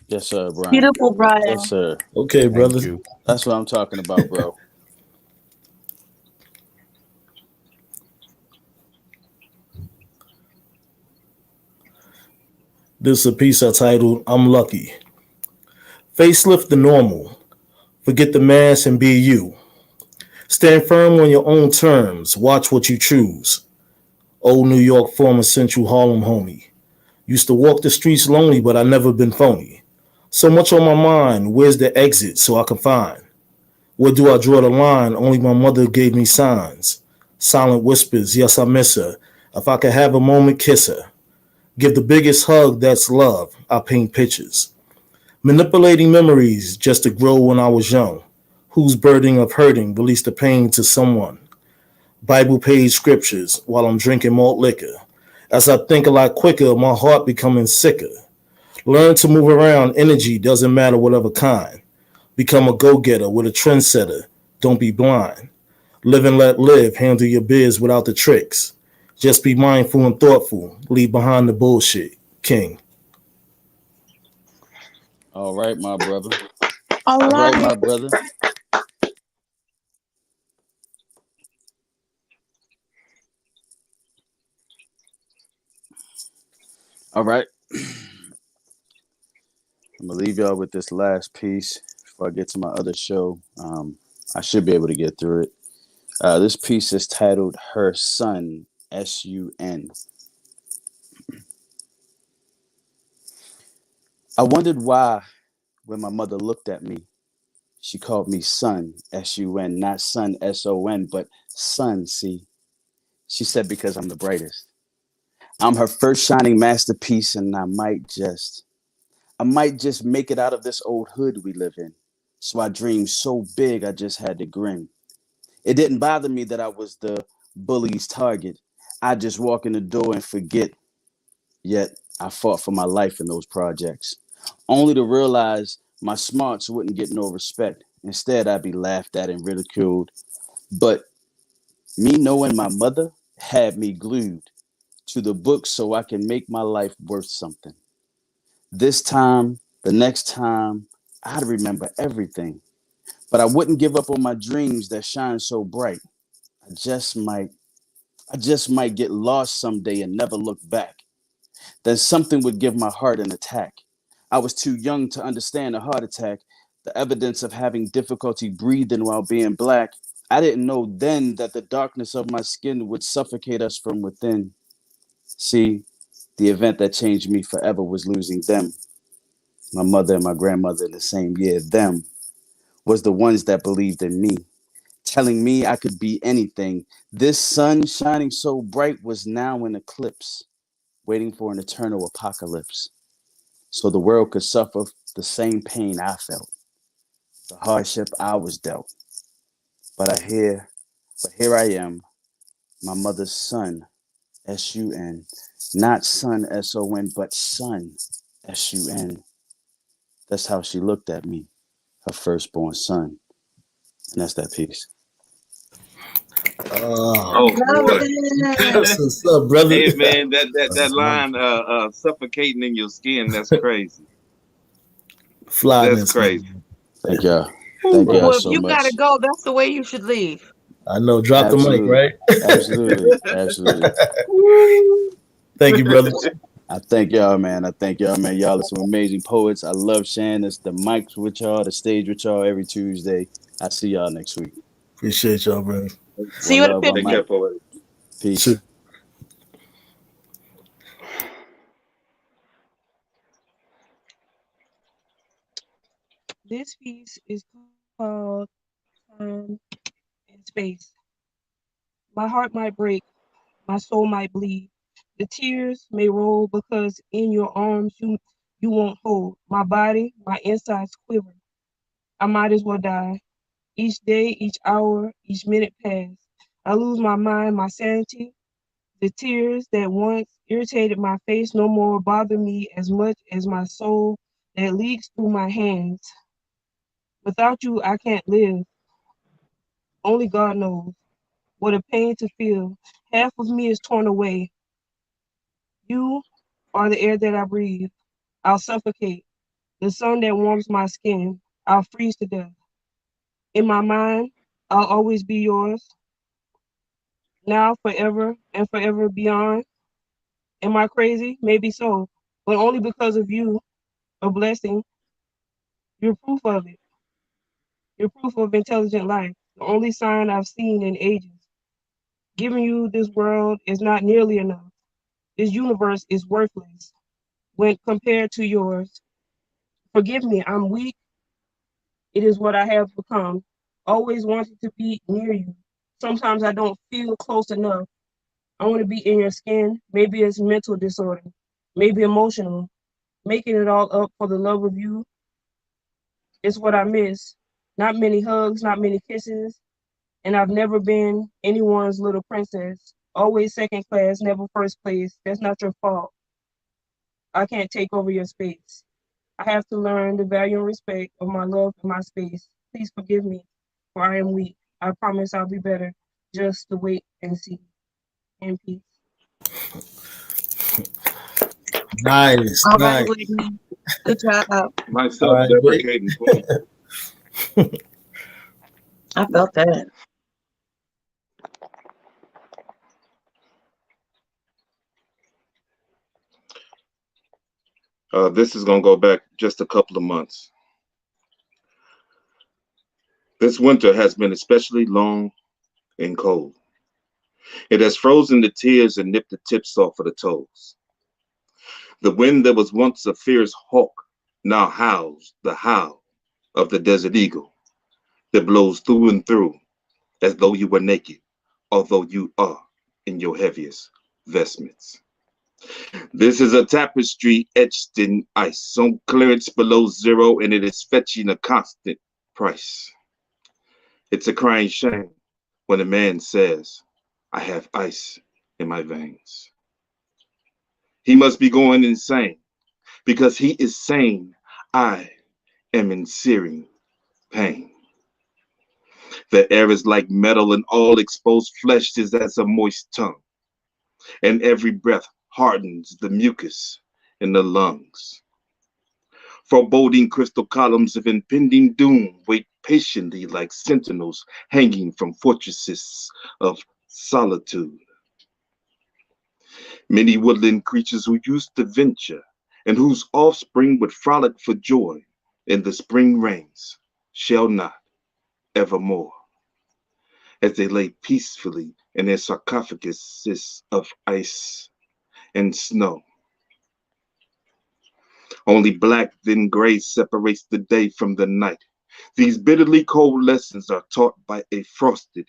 Yes, sir, Brian. Beautiful, Brian. Yes, sir. Okay, Thank brothers. you. That's what I'm talking about, bro. This is a piece I titled I'm Lucky. Facelift the normal. Forget the mask and be you. Stand firm on your own terms. Watch what you choose. Old New York former Central Harlem homie. Used to walk the streets lonely, but I never been phony. So much on my mind. Where's the exit so I can find? Where do I draw the line? Only my mother gave me signs. Silent whispers, yes, I miss her. If I could have a moment, kiss her. Give the biggest hug, that's love. I paint pictures. Manipulating memories just to grow when I was young. Whose burden of hurting released the pain to someone? Bible page scriptures while I'm drinking malt liquor. As I think a lot quicker, my heart becoming sicker. Learn to move around energy, doesn't matter whatever kind. Become a go-getter with a trendsetter. Don't be blind. Live and let live, handle your biz without the tricks. Just be mindful and thoughtful. Leave behind the bullshit. King. All right, my brother. All All right, right. my brother. All right. I'm gonna leave y'all with this last piece before I get to my other show. I should be able to get through it. This piece is titled "Her Sun." S-U-N. I wondered why, when my mother looked at me, she called me son. S-U-N, not son. S-O-N, but son. See, she said because I'm the brightest. I'm her first shining masterpiece, and I might just make it out of this old hood we live in. So I dreamed so big I just had to grin. It didn't bother me that I was the bully's target. I just walk in the door and forget. Yet I fought for my life in those projects, only to realize my smarts wouldn't get no respect. Instead, I'd be laughed at and ridiculed. But me knowing my mother had me glued to the book so I can make my life worth something. This time, the next time, I'd remember everything. But I wouldn't give up on my dreams that shine so bright. I just might, I just might get lost someday and never look back. Then something would give my heart an attack. I was too young to understand a heart attack, the evidence of having difficulty breathing while being black. I didn't know then that the darkness of my skin would suffocate us from within. See, the event that changed me forever was losing them. My mother and my grandmother in the same year. Them was the ones that believed in me, telling me I could be anything. This sun shining so bright was now in eclipse, waiting for an eternal apocalypse, so the world could suffer the same pain I felt, the hardship I was dealt. But here I am, my mother's son, S-U-N, not son, S-O-N, but son, S-U-N. That's how she looked at me, her firstborn son. And that's that piece. Oh Love boy. it. What's up, brother? Hey man, that That's line wonderful. suffocating in your skin, that's crazy. That's Flyness, crazy. man. Thank y'all. Thank y'all Well, if so you gotta much. go, that's the way you should leave. I know. Drop the mic, Absolutely. right? Absolutely. Absolutely. Thank you, brother. I thank y'all, man. I thank y'all, man. Y'all are some amazing poets. I love sharing this, the mics with y'all, the stage with y'all every Tuesday. I see y'all next week. Appreciate y'all, brother. See One you at love, the one Take care, mic. poet. Peace. Sure. This piece is called Time and Space. My heart might break, my soul might bleed. The tears may roll because in your arms you won't hold. My body, my insides quiver. I might as well die. Each day, each hour, each minute pass. I lose my mind, my sanity. The tears that once irritated my face no more bother me as much as my soul that leaks through my hands. Without you, I can't live. Only God knows what a pain to feel. Half of me is torn away. You are the air that I breathe. I'll suffocate. The sun that warms my skin. I'll freeze to death. In my mind, I'll always be yours. Now, forever, and forever beyond. Am I crazy? Maybe so, but only because of you, a blessing. You're proof of it. You're proof of intelligent life. The only sign I've seen in ages. Giving you this world is not nearly enough. This universe is worthless when compared to yours. Forgive me, I'm weak. It is what I have become. Always wanted to be near you. Sometimes I don't feel close enough. I want to be in your skin. Maybe it's mental disorder, maybe emotional, making it all up for the love of you. It's what I miss. Not many hugs, not many kisses, and I've never been anyone's little princess. Always second class, never first place. That's not your fault. I can't take over your space. I have to learn the value and respect of my love and my space. Please forgive me, for I am weak. I promise I'll be better. Just to wait and see. In peace. Nice, All right, nice. Whitney. Good job. My All right, great. self-deprecating queen. I felt that. This is gonna go back just a couple of months. This winter has been especially long and cold. It has frozen the tears and nipped the tips off of the toes. The wind that was once a fierce hawk now howls the howl of the desert eagle that blows through and through as though you were naked, although you are in your heaviest vestments. This is a tapestry etched in ice, on clearance below zero, and it is fetching a constant price. It's a crying shame when a man says, I have ice in my veins. He must be going insane because he is saying, I am in searing pain. The air is like metal and all exposed flesh is as a moist tongue. And every breath hardens the mucus in the lungs. Foreboding crystal columns of impending doom wait patiently like sentinels hanging from fortresses of solitude. Many woodland creatures who used to venture and whose offspring would frolic for joy in the spring rains shall not evermore, as they lay peacefully in their sarcophaguses of ice and snow. Only black, then gray separates the day from the night. These bitterly cold lessons are taught by a frosted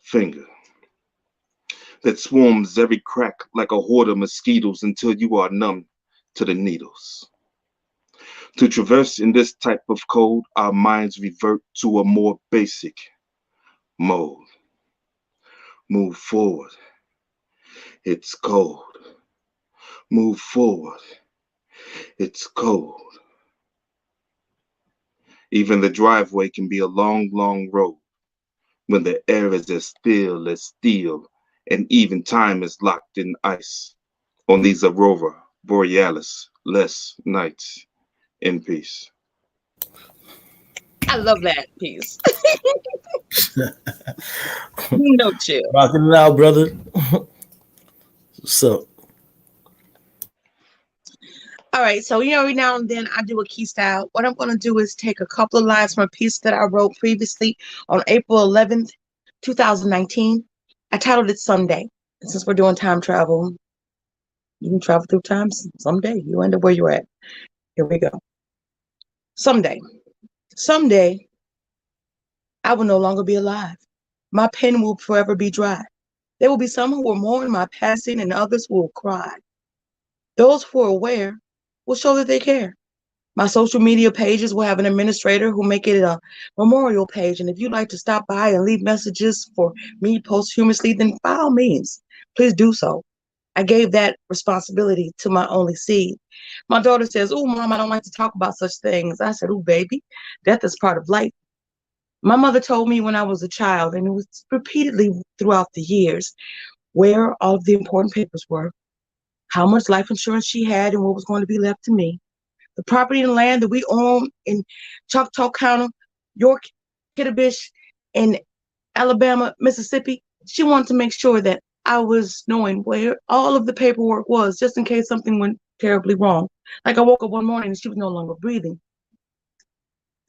finger that swarms every crack like a horde of mosquitoes until you are numb to the needles. To traverse in this type of cold, our minds revert to a more basic mode. Move forward. It's cold. Move forward. It's cold. Even the driveway can be a long, long road when the air is as still as steel and even time is locked in ice on these aurora borealis less nights in peace. I love that piece. No chill. Rocking it out, brother. What's up? All right, so every now and then I do a key style. What I'm going to do is take a couple of lines from a piece that I wrote previously on April 11th, 2019. I titled it Someday. And since we're doing time travel, you can travel through time someday. You end up where you're at. Here we go. Someday. Someday, I will no longer be alive. My pen will forever be dry. There will be some who will mourn my passing and others who will cry. Those who are aware will show that they care. My social media pages will have an administrator who make it a memorial page. And if you'd like to stop by and leave messages for me posthumously, then by all means, please do so. I gave that responsibility to my only seed. My daughter says, "Oh, Mom, I don't like to talk about such things." I said, "Oh, baby, death is part of life." My mother told me when I was a child, and it was repeatedly throughout the years, where all of the important papers were, how much life insurance she had and what was going to be left to me, the property and land that we own in Choctaw County, York, Kidderbish, and Alabama, Mississippi. She wanted to make sure that I was knowing where all of the paperwork was, just in case something went terribly wrong. Like I woke up one morning and she was no longer breathing.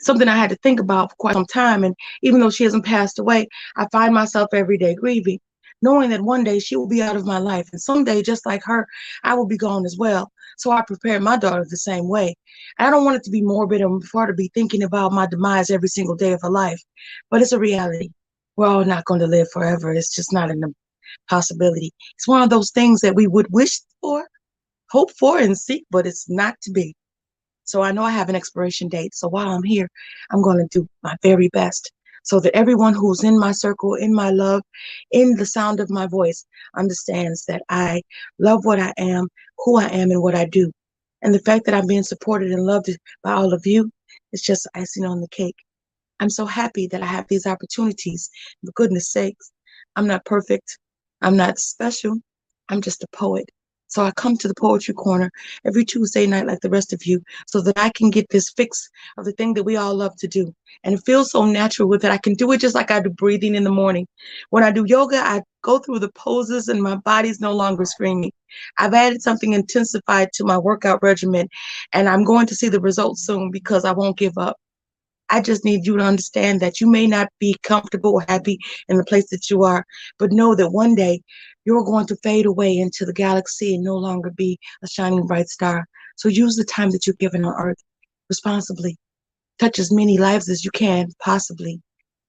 Something I had to think about for quite some time. And even though she hasn't passed away, I find myself every day grieving, knowing that one day she will be out of my life. And someday, just like her, I will be gone as well. So I prepared my daughter the same way. I don't want it to be morbid and for her to be thinking about my demise every single day of her life. But it's a reality. We're all not going to live forever. It's just not a possibility. It's one of those things that we would wish for, hope for, and seek, but it's not to be. So I know I have an expiration date. So while I'm here, I'm going to do my very best so that everyone who's in my circle, in my love, in the sound of my voice, understands that I love what I am, who I am, and what I do. And the fact that I'm being supported and loved by all of you is just icing on the cake. I'm so happy that I have these opportunities. For goodness sakes, I'm not perfect. I'm not special. I'm just a poet. So I come to the Poetry Corner every Tuesday night like the rest of you so that I can get this fix of the thing that we all love to do. And it feels so natural with it. I can do it just like I do breathing in the morning. When I do yoga, I go through the poses and my body's no longer screaming. I've added something intensified to my workout regimen, and I'm going to see the results soon because I won't give up. I just need you to understand that you may not be comfortable or happy in the place that you are, but know that one day you're going to fade away into the galaxy and no longer be a shining bright star. So use the time that you're given on earth responsibly. Touch as many lives as you can possibly.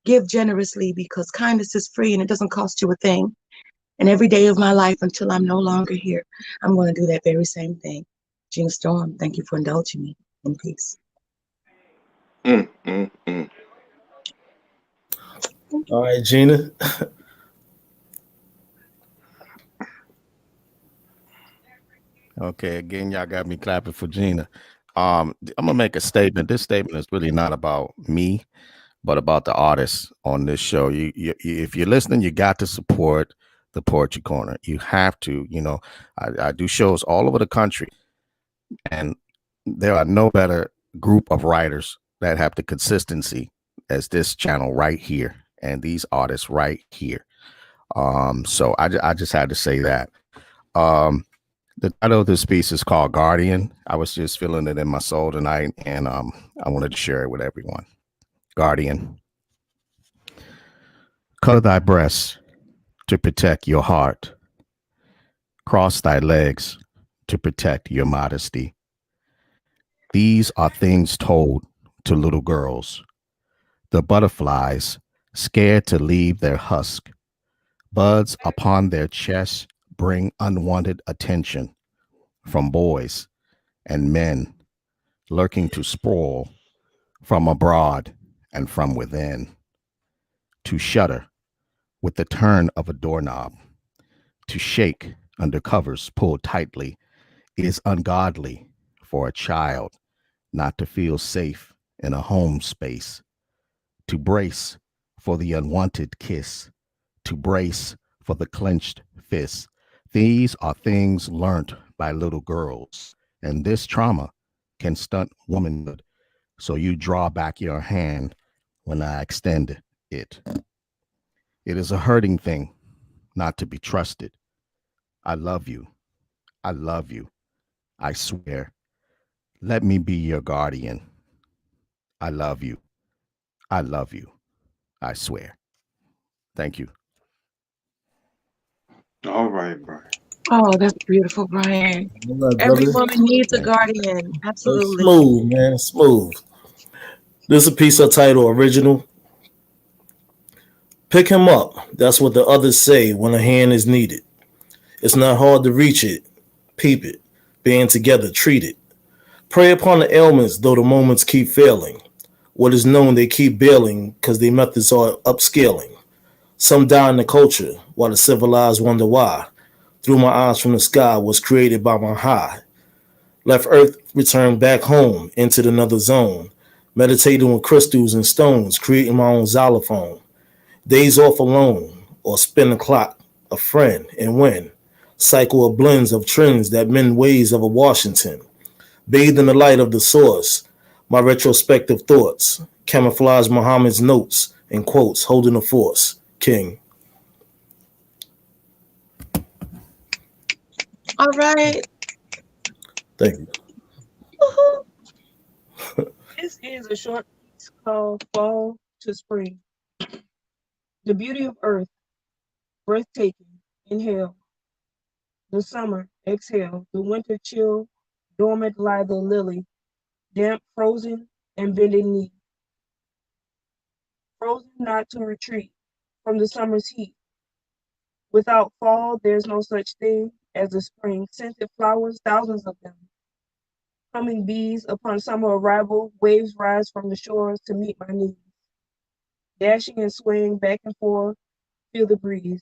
Give generously because kindness is free and it doesn't cost you a thing. And every day of my life until I'm no longer here, I'm going to do that very same thing. Gina Storm, thank you for indulging me. In peace. Mm, mm, mm. All right, Gina. Okay, again, y'all got me clapping for Gina. I'm gonna make a statement. This statement is really not about me, but about the artists on this show. If you're listening, you got to support the Poetry Corner. You have to. I do shows all over the country, and there are no better group of writers that have the consistency as this channel right here and these artists right here. So I just had to say that. The title of this piece is called Guardian. I was just feeling it in my soul tonight, and I wanted to share it with everyone. Guardian. Cover thy breasts to protect your heart. Cross thy legs to protect your modesty. These are things told to little girls. The butterflies, scared to leave their husk. Buds upon their chests bring unwanted attention from boys and men lurking to sprawl from abroad and from within. To shudder with the turn of a doorknob. To shake under covers pulled tightly. It is ungodly for a child not to feel safe in a home space. To brace for the unwanted kiss. To brace for the clenched fist. These are things learnt by little girls, and this trauma can stunt womanhood. So you draw back your hand when I extend it. It is a hurting thing not to be trusted. I love you. I love you. I swear. Let me be your guardian. I love you. I love you. I swear. Thank you. All right, Brian. Oh, that's beautiful, Brian. All right, Every brother. woman needs a Thank you. guardian. Absolutely. Smooth, man. Smooth. This is a piece of title original. Pick him up. That's what the others say when a hand is needed. It's not hard to reach it. Peep it. Band together, treat it. Prey upon the ailments, though the moments keep failing. What is known, they keep bailing because their methods are upscaling. Some die in the culture, while the civilized wonder why. Through my eyes from the sky was created by my high. Left Earth, returned back home into another zone. Meditating with crystals and stones, creating my own xylophone. Days off alone, or spin the clock, a friend, and win. Cycle of blends of trends that mend ways of a Washington. Bathed in the light of the source, my retrospective thoughts. Camouflage Muhammad's notes and quotes, holding the force. King. All right. Thank you. Woohoo. This is a short piece called Fall to Spring. The beauty of earth, breathtaking, inhale. The summer, exhale. The winter chill, dormant lie the lily, damp, frozen, and bending knee. Frozen not to retreat from the summer's heat. Without fall, there's no such thing as a spring. Scented flowers, thousands of them. Humming bees upon summer arrival, waves rise from the shores to meet my knees. Dashing and swaying back and forth, feel the breeze.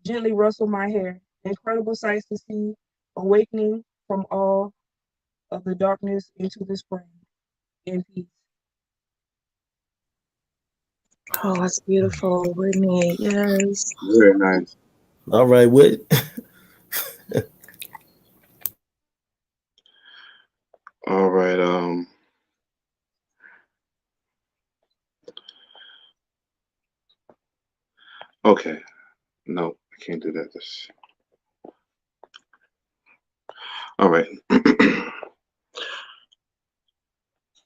Gently rustle my hair. Incredible sights to see, awakening from all of the darkness into the spring. In peace. Oh, it's beautiful, Whitney. Yes. Very nice. All right, Whit. All right. Okay. No, I can't do that. All right.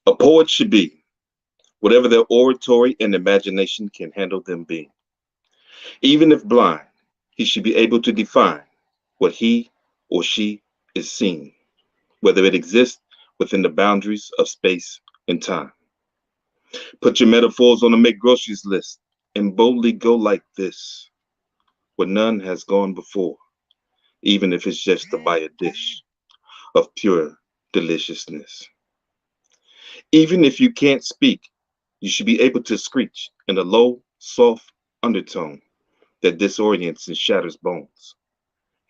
A poet should be whatever their oratory and imagination can handle them being. Even if blind, he should be able to define what he or she is seeing, whether it exists within the boundaries of space and time. Put your metaphors on a make groceries list and boldly go like this, where none has gone before, even if it's just to buy a dish of pure deliciousness. Even if you can't speak, you should be able to screech in a low, soft undertone that disorients and shatters bones.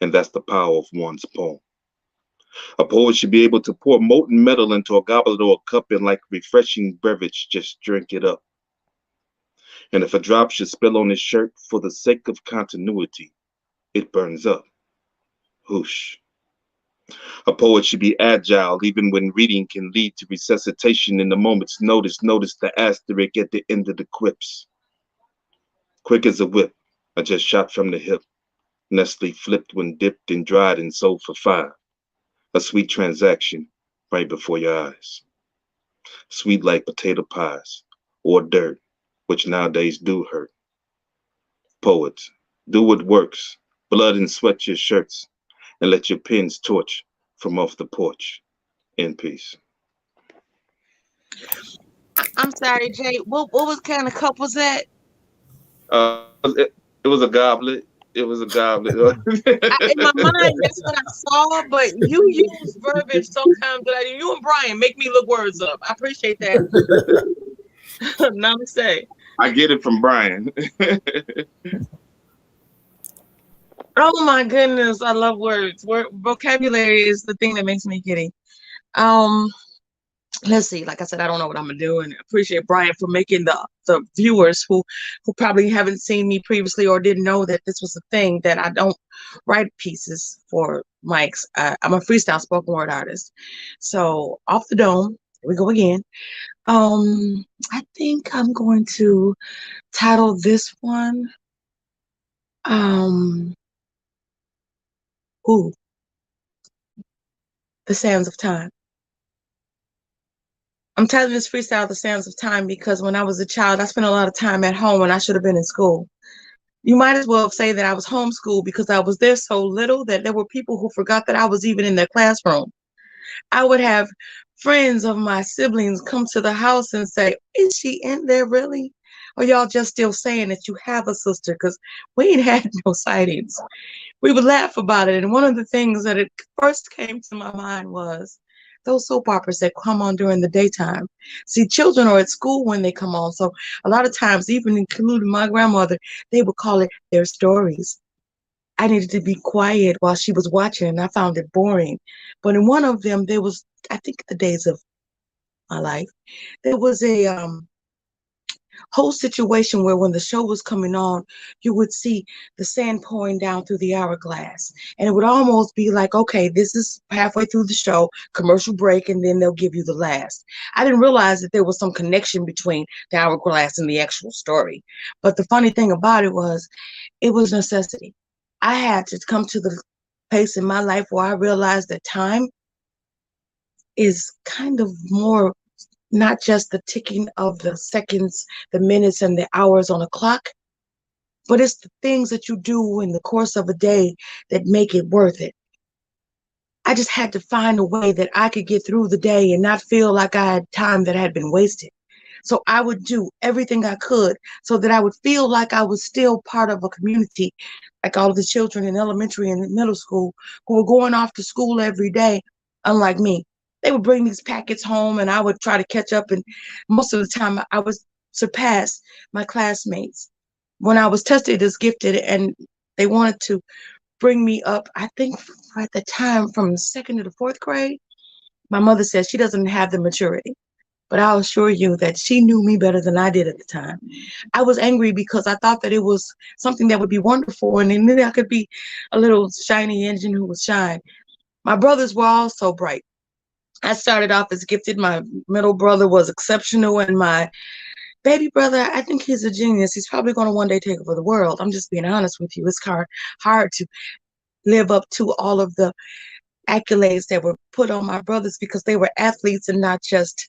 And that's the power of one's poem. A poet should be able to pour molten metal into a goblet or a cup and, like refreshing beverage, just drink it up. And if a drop should spill on his shirt for the sake of continuity, it burns up. Whoosh. A poet should be agile even when reading can lead to resuscitation in the moment's notice. Notice the asterisk at the end of the quips. Quick as a whip, I just shot from the hip. Nestle flipped when dipped and dried and sold for $5. A sweet transaction right before your eyes. Sweet like potato pies or dirt, which nowadays do hurt. Poets, do what works. Blood and sweat your shirts and let your pens torch from off the porch. In peace. I'm sorry, Jay. What kind of cup was that? It was a goblet. It was a goblet. In my mind, that's what I saw, but you use verbiage sometimes that you and Brian make me look words up. I appreciate that. Namaste. I get it from Brian. Oh my goodness, I love words. Vocabulary is the thing that makes me giddy. Let's see. Like I said, I don't know what I'm gonna do, and I appreciate Brian for making the viewers who probably haven't seen me previously or didn't know that this was a thing, that I don't write pieces for mics. I'm a freestyle spoken word artist. So off the dome, here we go again. I think I'm going to title this one. Ooh, The Sands of Time. I'm titling this freestyle The Sands of Time because when I was a child, I spent a lot of time at home when I should have been in school. You might as well say that I was homeschooled because I was there so little that there were people who forgot that I was even in their classroom. I would have friends of my siblings come to the house and say, "Is she in there really? Or y'all just still saying that you have a sister?" Because we ain't had no sightings. We would laugh about it. And one of the things that it first came to my mind was those soap operas that come on during the daytime. See, children are at school when they come on. So a lot of times, even including my grandmother, they would call it their stories. I needed to be quiet while she was watching, and I found it boring. But in one of them, there was, I think, the days of my life, there was a whole situation where when the show was coming on, you would see the sand pouring down through the hourglass. And it would almost be like, okay, this is halfway through the show, commercial break, and then they'll give you the last. I didn't realize that there was some connection between the hourglass and the actual story. But the funny thing about it was necessity. I had to come to the place in my life where I realized that time is kind of more not just the ticking of the seconds, the minutes, and the hours on a clock, but it's the things that you do in the course of a day that make it worth it. I just had to find a way that I could get through the day and not feel like I had time that had been wasted. So I would do everything I could so that I would feel like I was still part of a community, like all of the children in elementary and middle school who were going off to school every day, unlike me. They would bring these packets home and I would try to catch up. And most of the time I would surpass my classmates. When I was tested as gifted and they wanted to bring me up, I think at the time from second to the fourth grade, my mother said she doesn't have the maturity. But I'll assure you that she knew me better than I did at the time. I was angry because I thought that it was something that would be wonderful and then maybe I could be a little shiny engine who would shine. My brothers were also bright. I started off as gifted. My middle brother was exceptional, and my baby brother, I think he's a genius. He's probably going to one day take over the world. I'm just being honest with you. It's hard to live up to all of the accolades that were put on my brothers because they were athletes and not just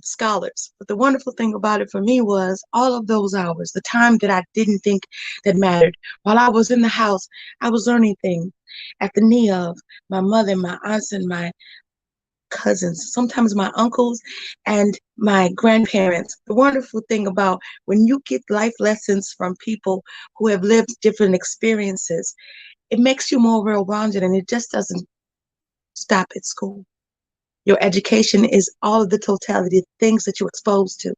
scholars. But the wonderful thing about it for me was all of those hours, the time that I didn't think that mattered. While I was in the house, I was learning things at the knee of my mother, my aunts, and my cousins, sometimes my uncles and my grandparents. The wonderful thing about when you get life lessons from people who have lived different experiences, it makes you more well-rounded and it just doesn't stop at school. Your education is all of the totality of things that you're exposed to,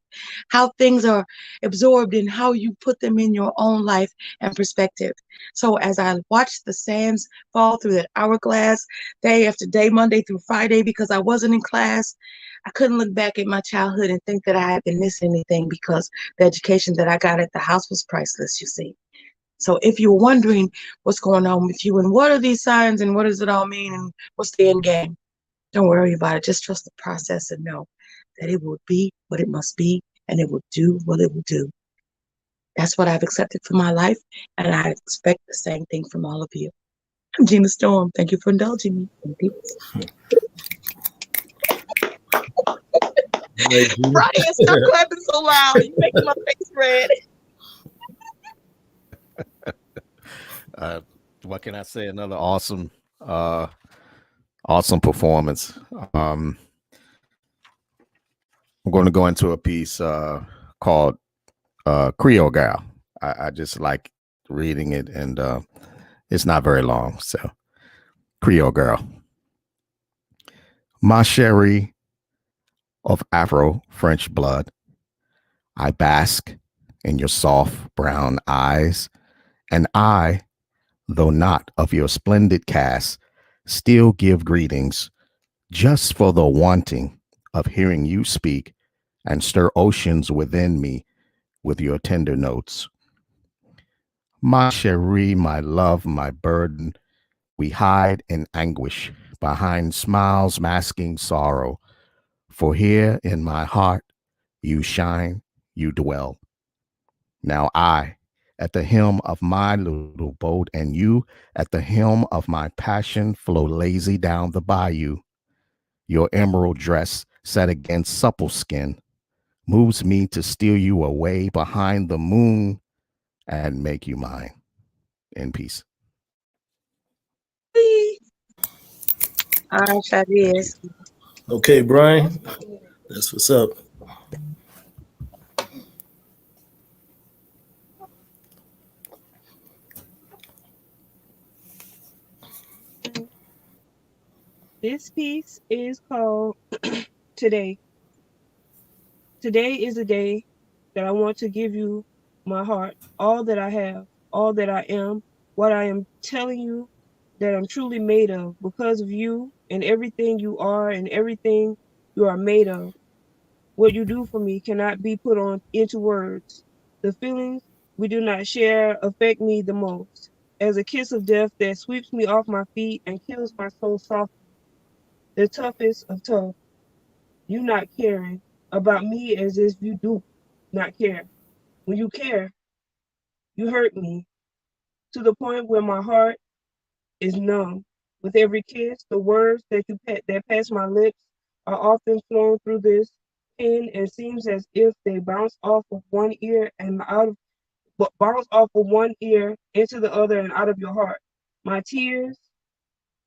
how things are absorbed and how you put them in your own life and perspective. So as I watched the sands fall through that hourglass day after day, Monday through Friday, because I wasn't in class, I couldn't look back at my childhood and think that I had been missing anything because the education that I got at the house was priceless, you see. So if you're wondering what's going on with you and what are these signs and what does it all mean and what's the end game, don't worry about it. Just trust the process and know that it will be what it must be and it will do what it will do. That's what I've accepted for my life, and I expect the same thing from all of you. I'm Gina Storm. Thank you for indulging me. Brian, stop clapping so loud. You're making my face red. What can I say? Another awesome performance. I'm going to go into a piece called Creole Gal. I just like reading it, and it's not very long. So, Creole Girl. Ma chérie of Afro-French blood, I bask in your soft brown eyes, and I, though not of your splendid cast, still give greetings just for the wanting of hearing you speak and stir oceans within me with your tender notes. Ma chérie, my love, my burden, we hide in anguish behind smiles masking sorrow, for here in my heart you shine, you dwell. Now I, at the helm of my little boat, and you at the helm of my passion, flow lazy down the bayou. Your emerald dress set against supple skin moves me to steal you away behind the moon and make you mine. In peace. All right, Fabius. Okay, Brian, that's what's up. This piece is called Today. Today is a day that I want to give you my heart, all that I have, all that I am, what I am telling you that I'm truly made of because of you and everything you are and everything you are made of. What you do for me cannot be put on into words. The feelings we do not share affect me the most. As a kiss of death that sweeps me off my feet and kills my soul softly. The toughest of tough. You not caring about me as if you do not care. When you care, you hurt me to the point where my heart is numb. With every kiss, the words that pass my lips are often flown through this pen and seems as if they bounce off of one ear and bounce off of one ear into the other and out of your heart. My tears,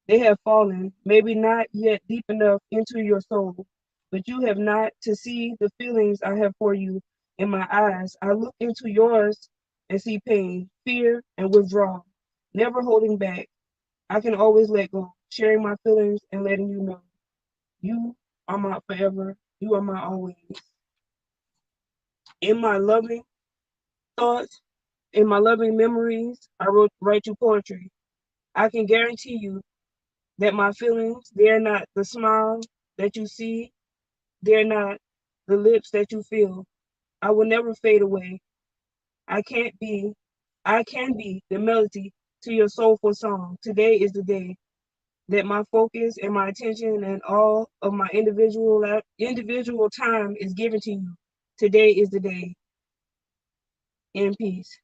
they have fallen, maybe not yet deep enough into your soul, but you have not to see the feelings I have for you in my eyes. I look into yours and see pain, fear, and withdrawal, never holding back. I can always let go, sharing my feelings and letting you know. You are my forever. You are my always. In my loving thoughts, in my loving memories, write you poetry. I can guarantee you that my feelings, they're not the smile that you see, they're not the lips that you feel. I will never fade away. I can't be, I can be the melody to your soulful song. Today is the day that my focus and my attention and all of my individual time is given to you. Today is the day. In peace.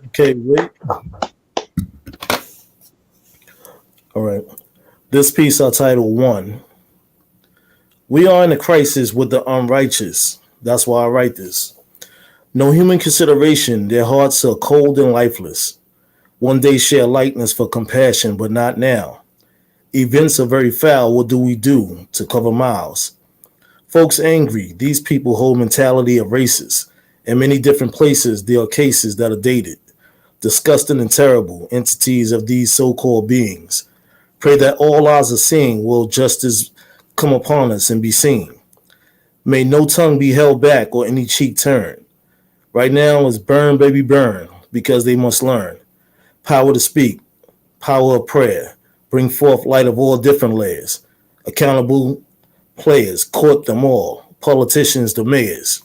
Okay, wait. All right. This piece I titled One. We are in a crisis with the unrighteous. That's why I write this. No human consideration, their hearts are cold and lifeless. One day share likeness for compassion, but not now. Events are very foul. What do we do to cover miles? Folks angry. These people hold mentality of races. In many different places, there are cases that are dated. Disgusting and terrible entities of these so-called beings. Pray that all eyes are seeing will justice come upon us and be seen. May no tongue be held back or any cheek turned. Right now is burn, baby, burn, because they must learn. Power to speak, power of prayer, bring forth light of all different layers. Accountable players, court them all. Politicians, the mayors.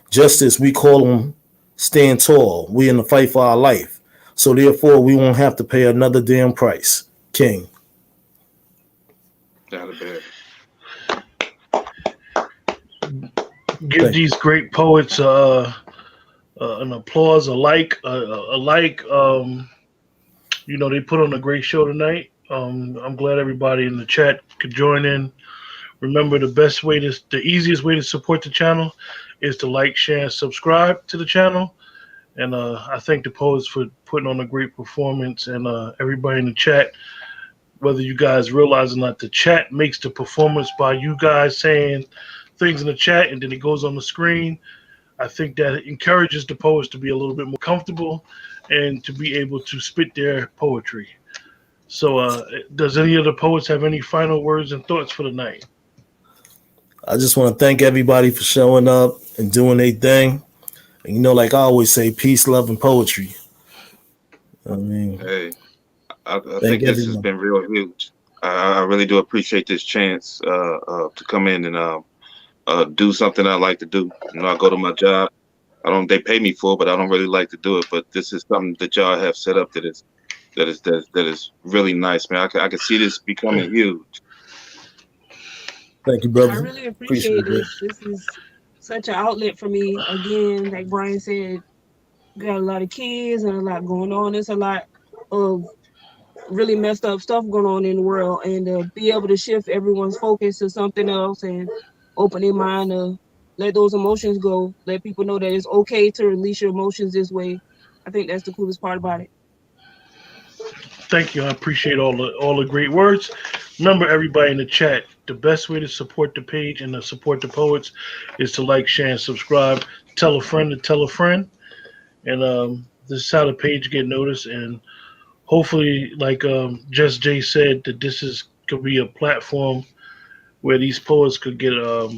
Justice, we call them stand tall. We in the fight for our life. So therefore, we won't have to pay another damn price. King. Not a bad. Give these great poets an applause, a like. You know, they put on a great show tonight. I'm glad everybody in the chat could join in. Remember, the easiest way to support the channel is to like, share, and subscribe to the channel. And I thank the poets for putting on a great performance, and everybody in the chat. Whether you guys realize or not, the chat makes the performance by you guys saying things in the chat, and then it goes on the screen. I think that it encourages the poets to be a little bit more comfortable and to be able to spit their poetry. So, does any of the poets have any final words and thoughts for the night? I just want to thank everybody for showing up and doing their thing. And you know, like I always say, peace, love, and poetry. I mean, Hey, I thank think this has everyone. been real huge. I really do appreciate this chance to come in and do something I like to do. You know, I go to my job. They pay me for it, but I don't really like to do it. But this is something that y'all have set up that is really nice, man. I can see this becoming huge. Thank you, I brother. really appreciate Appreciate it. this. This is such an outlet for me. Again, like Brian said, got a lot of kids and a lot going on. There's a lot of really messed up stuff going on in the world, and to be able to shift everyone's focus to something else and open their mind to let those emotions go, let people know that it's okay to release your emotions this way. I think that's the coolest part about it. Thank you. I appreciate all the great words. Remember, everybody in the chat, the best way to support the page and to support the poets is to like, share, and subscribe. Tell a friend to tell a friend, and this is how the page get noticed. And hopefully, like Just Jay said, that this is could be a platform where these poets could get a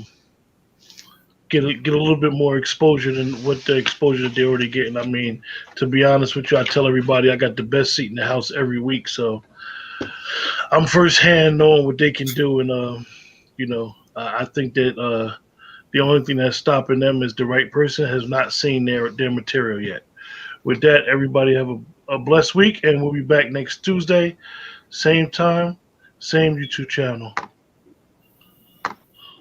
little bit more exposure than what the exposure that they're already getting. I mean, to be honest with you, I tell everybody I got the best seat in the house every week, so I'm firsthand knowing what they can do, and I think that the only thing that's stopping them is the right person has not seen their material yet. With that, everybody have a blessed week, and we'll be back next Tuesday, same time, same YouTube channel.